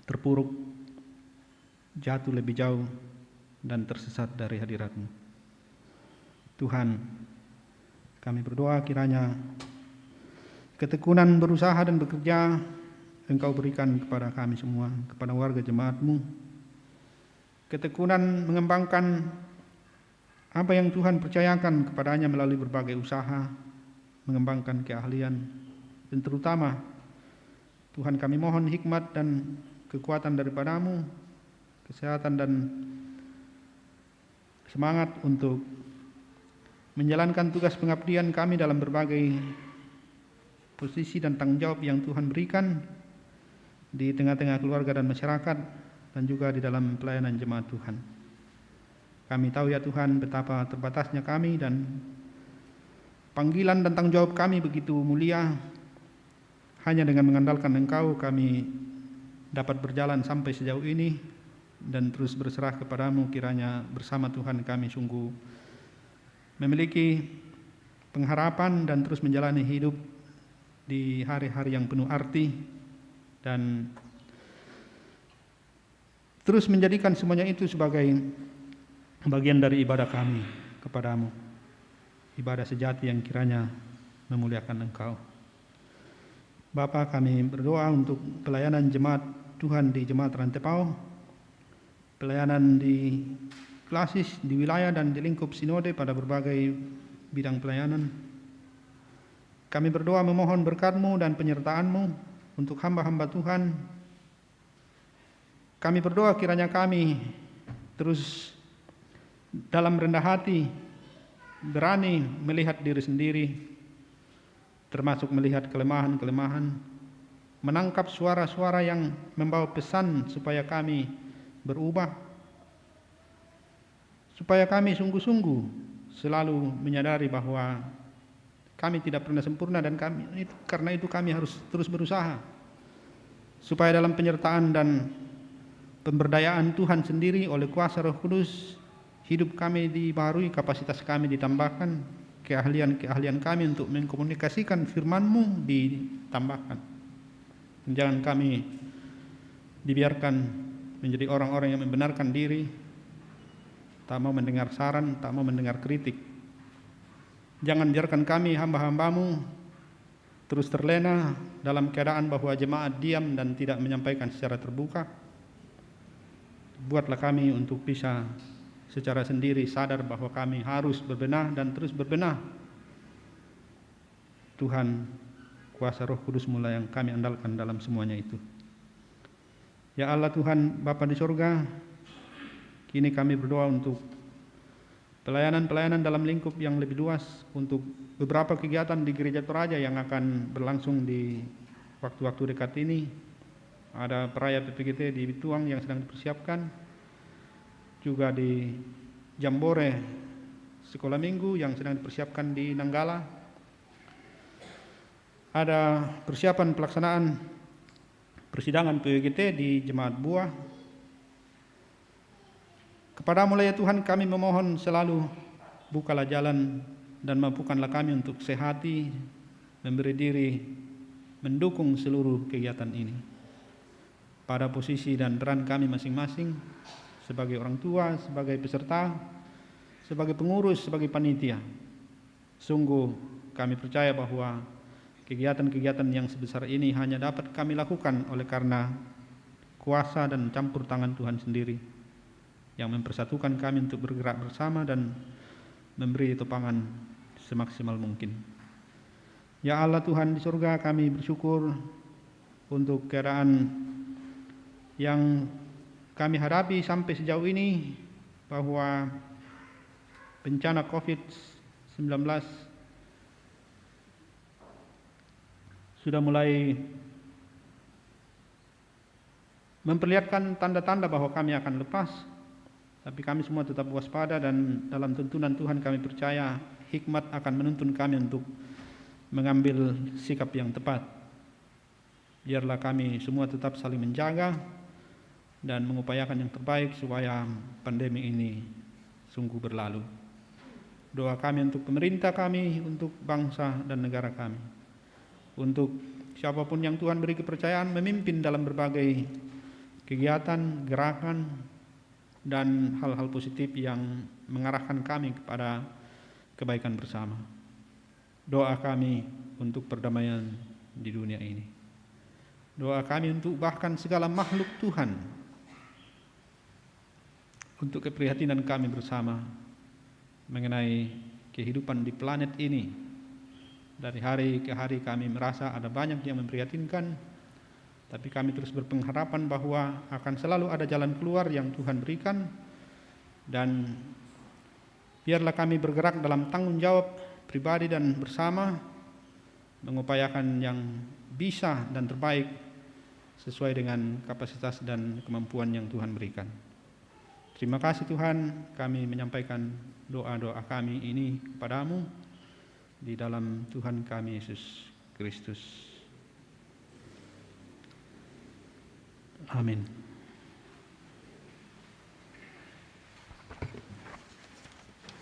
terpuruk, jatuh lebih jauh, dan tersesat dari hadirat-Mu. Tuhan, kami berdoa kiranya ketekunan berusaha dan bekerja Engkau berikan kepada kami semua, kepada warga jemaat-Mu. Ketekunan mengembangkan apa yang Tuhan percayakan kepadanya melalui berbagai usaha, mengembangkan keahlian, dan terutama Tuhan kami mohon hikmat dan kekuatan daripada-Mu, kesehatan dan semangat untuk menjalankan tugas pengabdian kami dalam berbagai posisi dan tanggung jawab yang Tuhan berikan di tengah-tengah keluarga dan masyarakat, dan juga di dalam pelayanan jemaat Tuhan. Kami tahu ya Tuhan betapa terbatasnya kami, dan panggilan dan tanggung jawab kami begitu mulia. Hanya dengan mengandalkan Engkau kami dapat berjalan sampai sejauh ini, dan terus berserah kepada-Mu. Kiranya bersama Tuhan kami sungguh memiliki pengharapan dan terus menjalani hidup di hari-hari yang penuh arti, dan terus menjadikan semuanya itu sebagai bagian dari ibadah kami kepada-Mu, ibadah sejati yang kiranya memuliakan Engkau. Bapa, kami berdoa untuk pelayanan jemaat Tuhan di Jemaat Rantepao, pelayanan di klasis, di wilayah dan di lingkup sinode pada berbagai bidang pelayanan. Kami berdoa memohon berkat-Mu dan penyertaan-Mu untuk hamba-hamba Tuhan. Kami berdoa kiranya kami terus dalam rendah hati berani melihat diri sendiri, termasuk melihat kelemahan-kelemahan, menangkap suara-suara yang membawa pesan supaya kami berubah, supaya kami sungguh-sungguh selalu menyadari bahwa kami tidak pernah sempurna, dan karena itu kami harus terus berusaha supaya dalam penyertaan dan pemberdayaan Tuhan sendiri oleh kuasa Roh Kudus, hidup kami dibaharui, kapasitas kami ditambahkan, keahlian-keahlian kami untuk mengkomunikasikan firman-Mu ditambahkan. Jangan kami dibiarkan menjadi orang-orang yang membenarkan diri, tak mau mendengar saran, tak mau mendengar kritik. Jangan biarkan kami hamba-hamba-Mu terus terlena dalam keadaan bahwa jemaat diam dan tidak menyampaikan secara terbuka. Buatlah kami untuk bisa secara sendiri sadar bahwa kami harus berbenah dan terus berbenah. Tuhan, kuasa Roh Kudus mula yang kami andalkan dalam semuanya itu. Ya Allah Tuhan Bapa di sorga, kini kami berdoa untuk pelayanan-pelayanan dalam lingkup yang lebih luas, untuk beberapa kegiatan di Gereja Toraja yang akan berlangsung di waktu-waktu dekat ini. Ada perayaan PPGT di Bituang yang sedang dipersiapkan, juga di Jambore sekolah minggu yang sedang dipersiapkan di Nanggala. Ada persiapan pelaksanaan persidangan PPGT di Jemaat Buah. Kepada-Mu ya Tuhan kami memohon selalu bukalah jalan dan mampukanlah kami untuk sehati, memberi diri mendukung seluruh kegiatan ini. Pada posisi dan peran kami masing-masing sebagai orang tua, sebagai peserta, sebagai pengurus, sebagai panitia, sungguh kami percaya bahwa kegiatan-kegiatan yang sebesar ini hanya dapat kami lakukan oleh karena kuasa dan campur tangan Tuhan sendiri yang mempersatukan kami untuk bergerak bersama dan memberi topangan semaksimal mungkin. Ya Allah Tuhan di surga, kami bersyukur untuk keadaan yang kami hadapi sampai sejauh ini, bahwa bencana COVID-19 sudah mulai memperlihatkan tanda-tanda bahwa kami akan lepas, tapi kami semua tetap waspada, dan dalam tuntunan Tuhan kami percaya hikmat akan menuntun kami untuk mengambil sikap yang tepat. Biarlah kami semua tetap saling menjaga dan mengupayakan yang terbaik supaya pandemi ini sungguh berlalu. Doa kami untuk pemerintah kami, untuk bangsa dan negara kami, untuk siapapun yang Tuhan beri kepercayaan memimpin dalam berbagai kegiatan, gerakan, dan hal-hal positif yang mengarahkan kami kepada kebaikan bersama. Doa kami untuk perdamaian di dunia ini. Doa kami untuk bahkan segala makhluk Tuhan, untuk keprihatinan kami bersama mengenai kehidupan di planet ini. Dari hari ke hari kami merasa ada banyak yang memprihatinkan, tapi kami terus berpengharapan bahwa akan selalu ada jalan keluar yang Tuhan berikan, dan biarlah kami bergerak dalam tanggung jawab pribadi dan bersama, mengupayakan yang bisa dan terbaik sesuai dengan kapasitas dan kemampuan yang Tuhan berikan. Terima kasih Tuhan, kami menyampaikan doa-doa kami ini kepadamu di dalam Tuhan kami Yesus Kristus. Amin.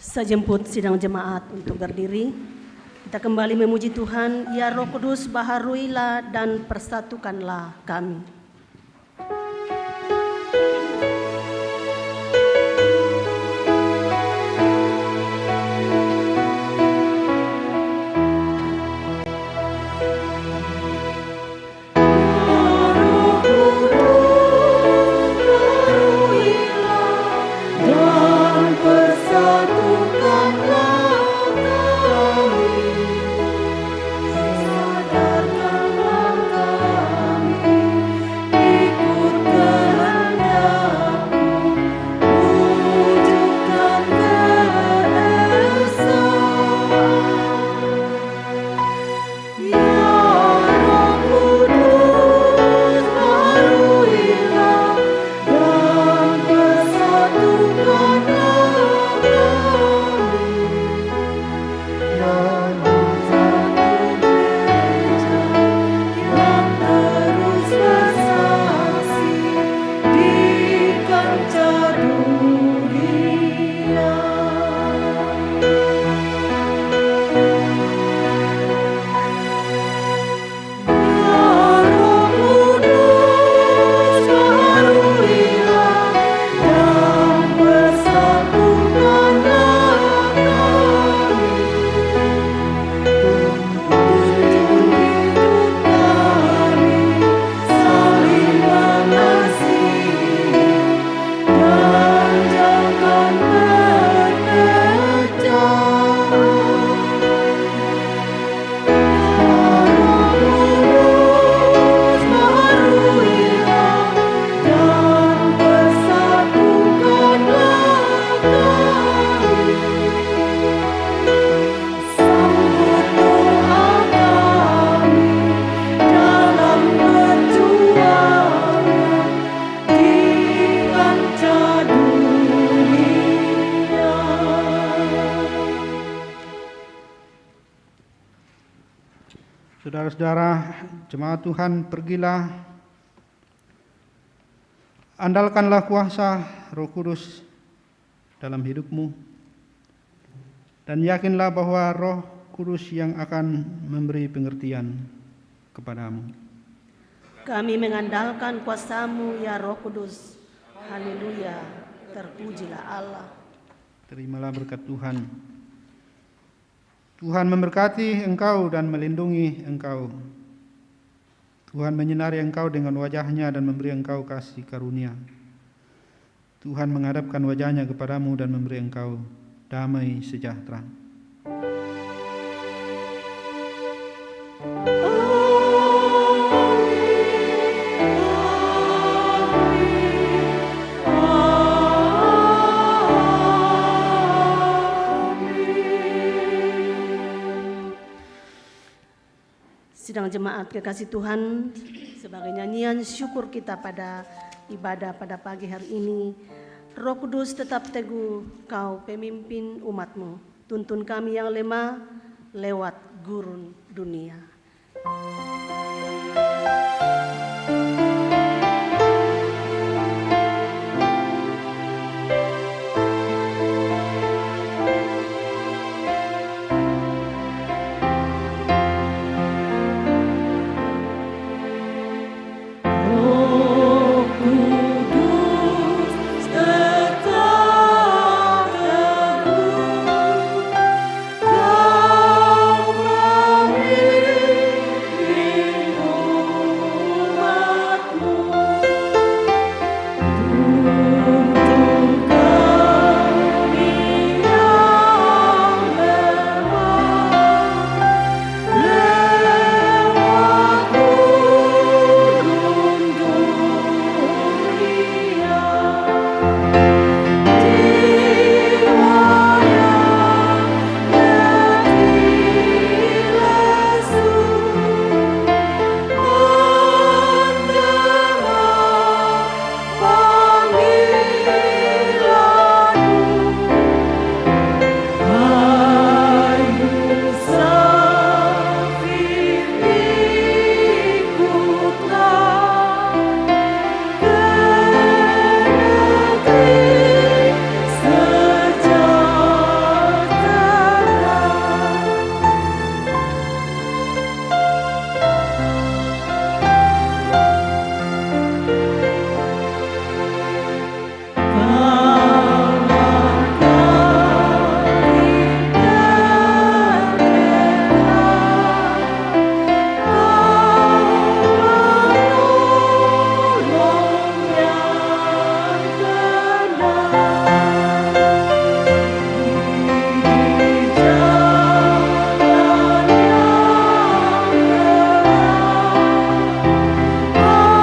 Saya jemput sidang jemaat untuk berdiri. Kita kembali memuji Tuhan. Ya Roh Kudus, baharuilah dan persatukanlah kami. Saudara-saudara, jemaat Tuhan, pergilah, andalkanlah kuasa Roh Kudus dalam hidupmu, dan yakinlah bahwa Roh Kudus yang akan memberi pengertian kepadamu. Kami mengandalkan kuasa-Mu ya Roh Kudus. Haleluya, terpujilah Allah. Terimalah berkat Tuhan. Tuhan memberkati engkau dan melindungi engkau. Tuhan menyinari engkau dengan wajah-Nya dan memberi engkau kasih karunia. Tuhan menghadapkan wajah-Nya kepadamu dan memberi engkau damai sejahtera. Sidang jemaat kekasih Tuhan, sebagai nyanyian syukur kita pada ibadah pada pagi hari ini, Roh Kudus tetap teguh, Kau pemimpin umat-Mu. Tuntun kami yang lemah lewat gurun dunia. Roh Kudus tetap teguh, Kau memimpin umat-Mu. Tuntun kami yang lemah lewat gurun dunia. Jiwa yang letih lesu mendengar panggilan-Mu. Ayu Safir, ikutlah ke negeri sejahtera.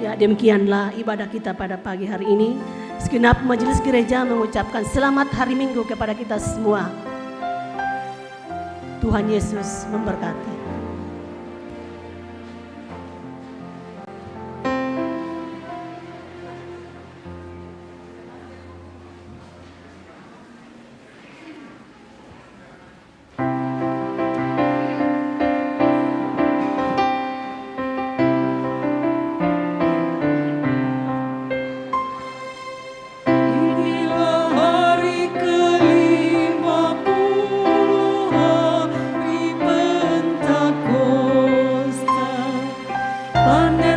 Ya, demikianlah ibadah kita pada pagi hari ini. Segenap majelis gereja mengucapkan selamat hari Minggu kepada kita semua. Tuhan Yesus memberkati. Inilah hari ke-50, hari Pentakosta. Panen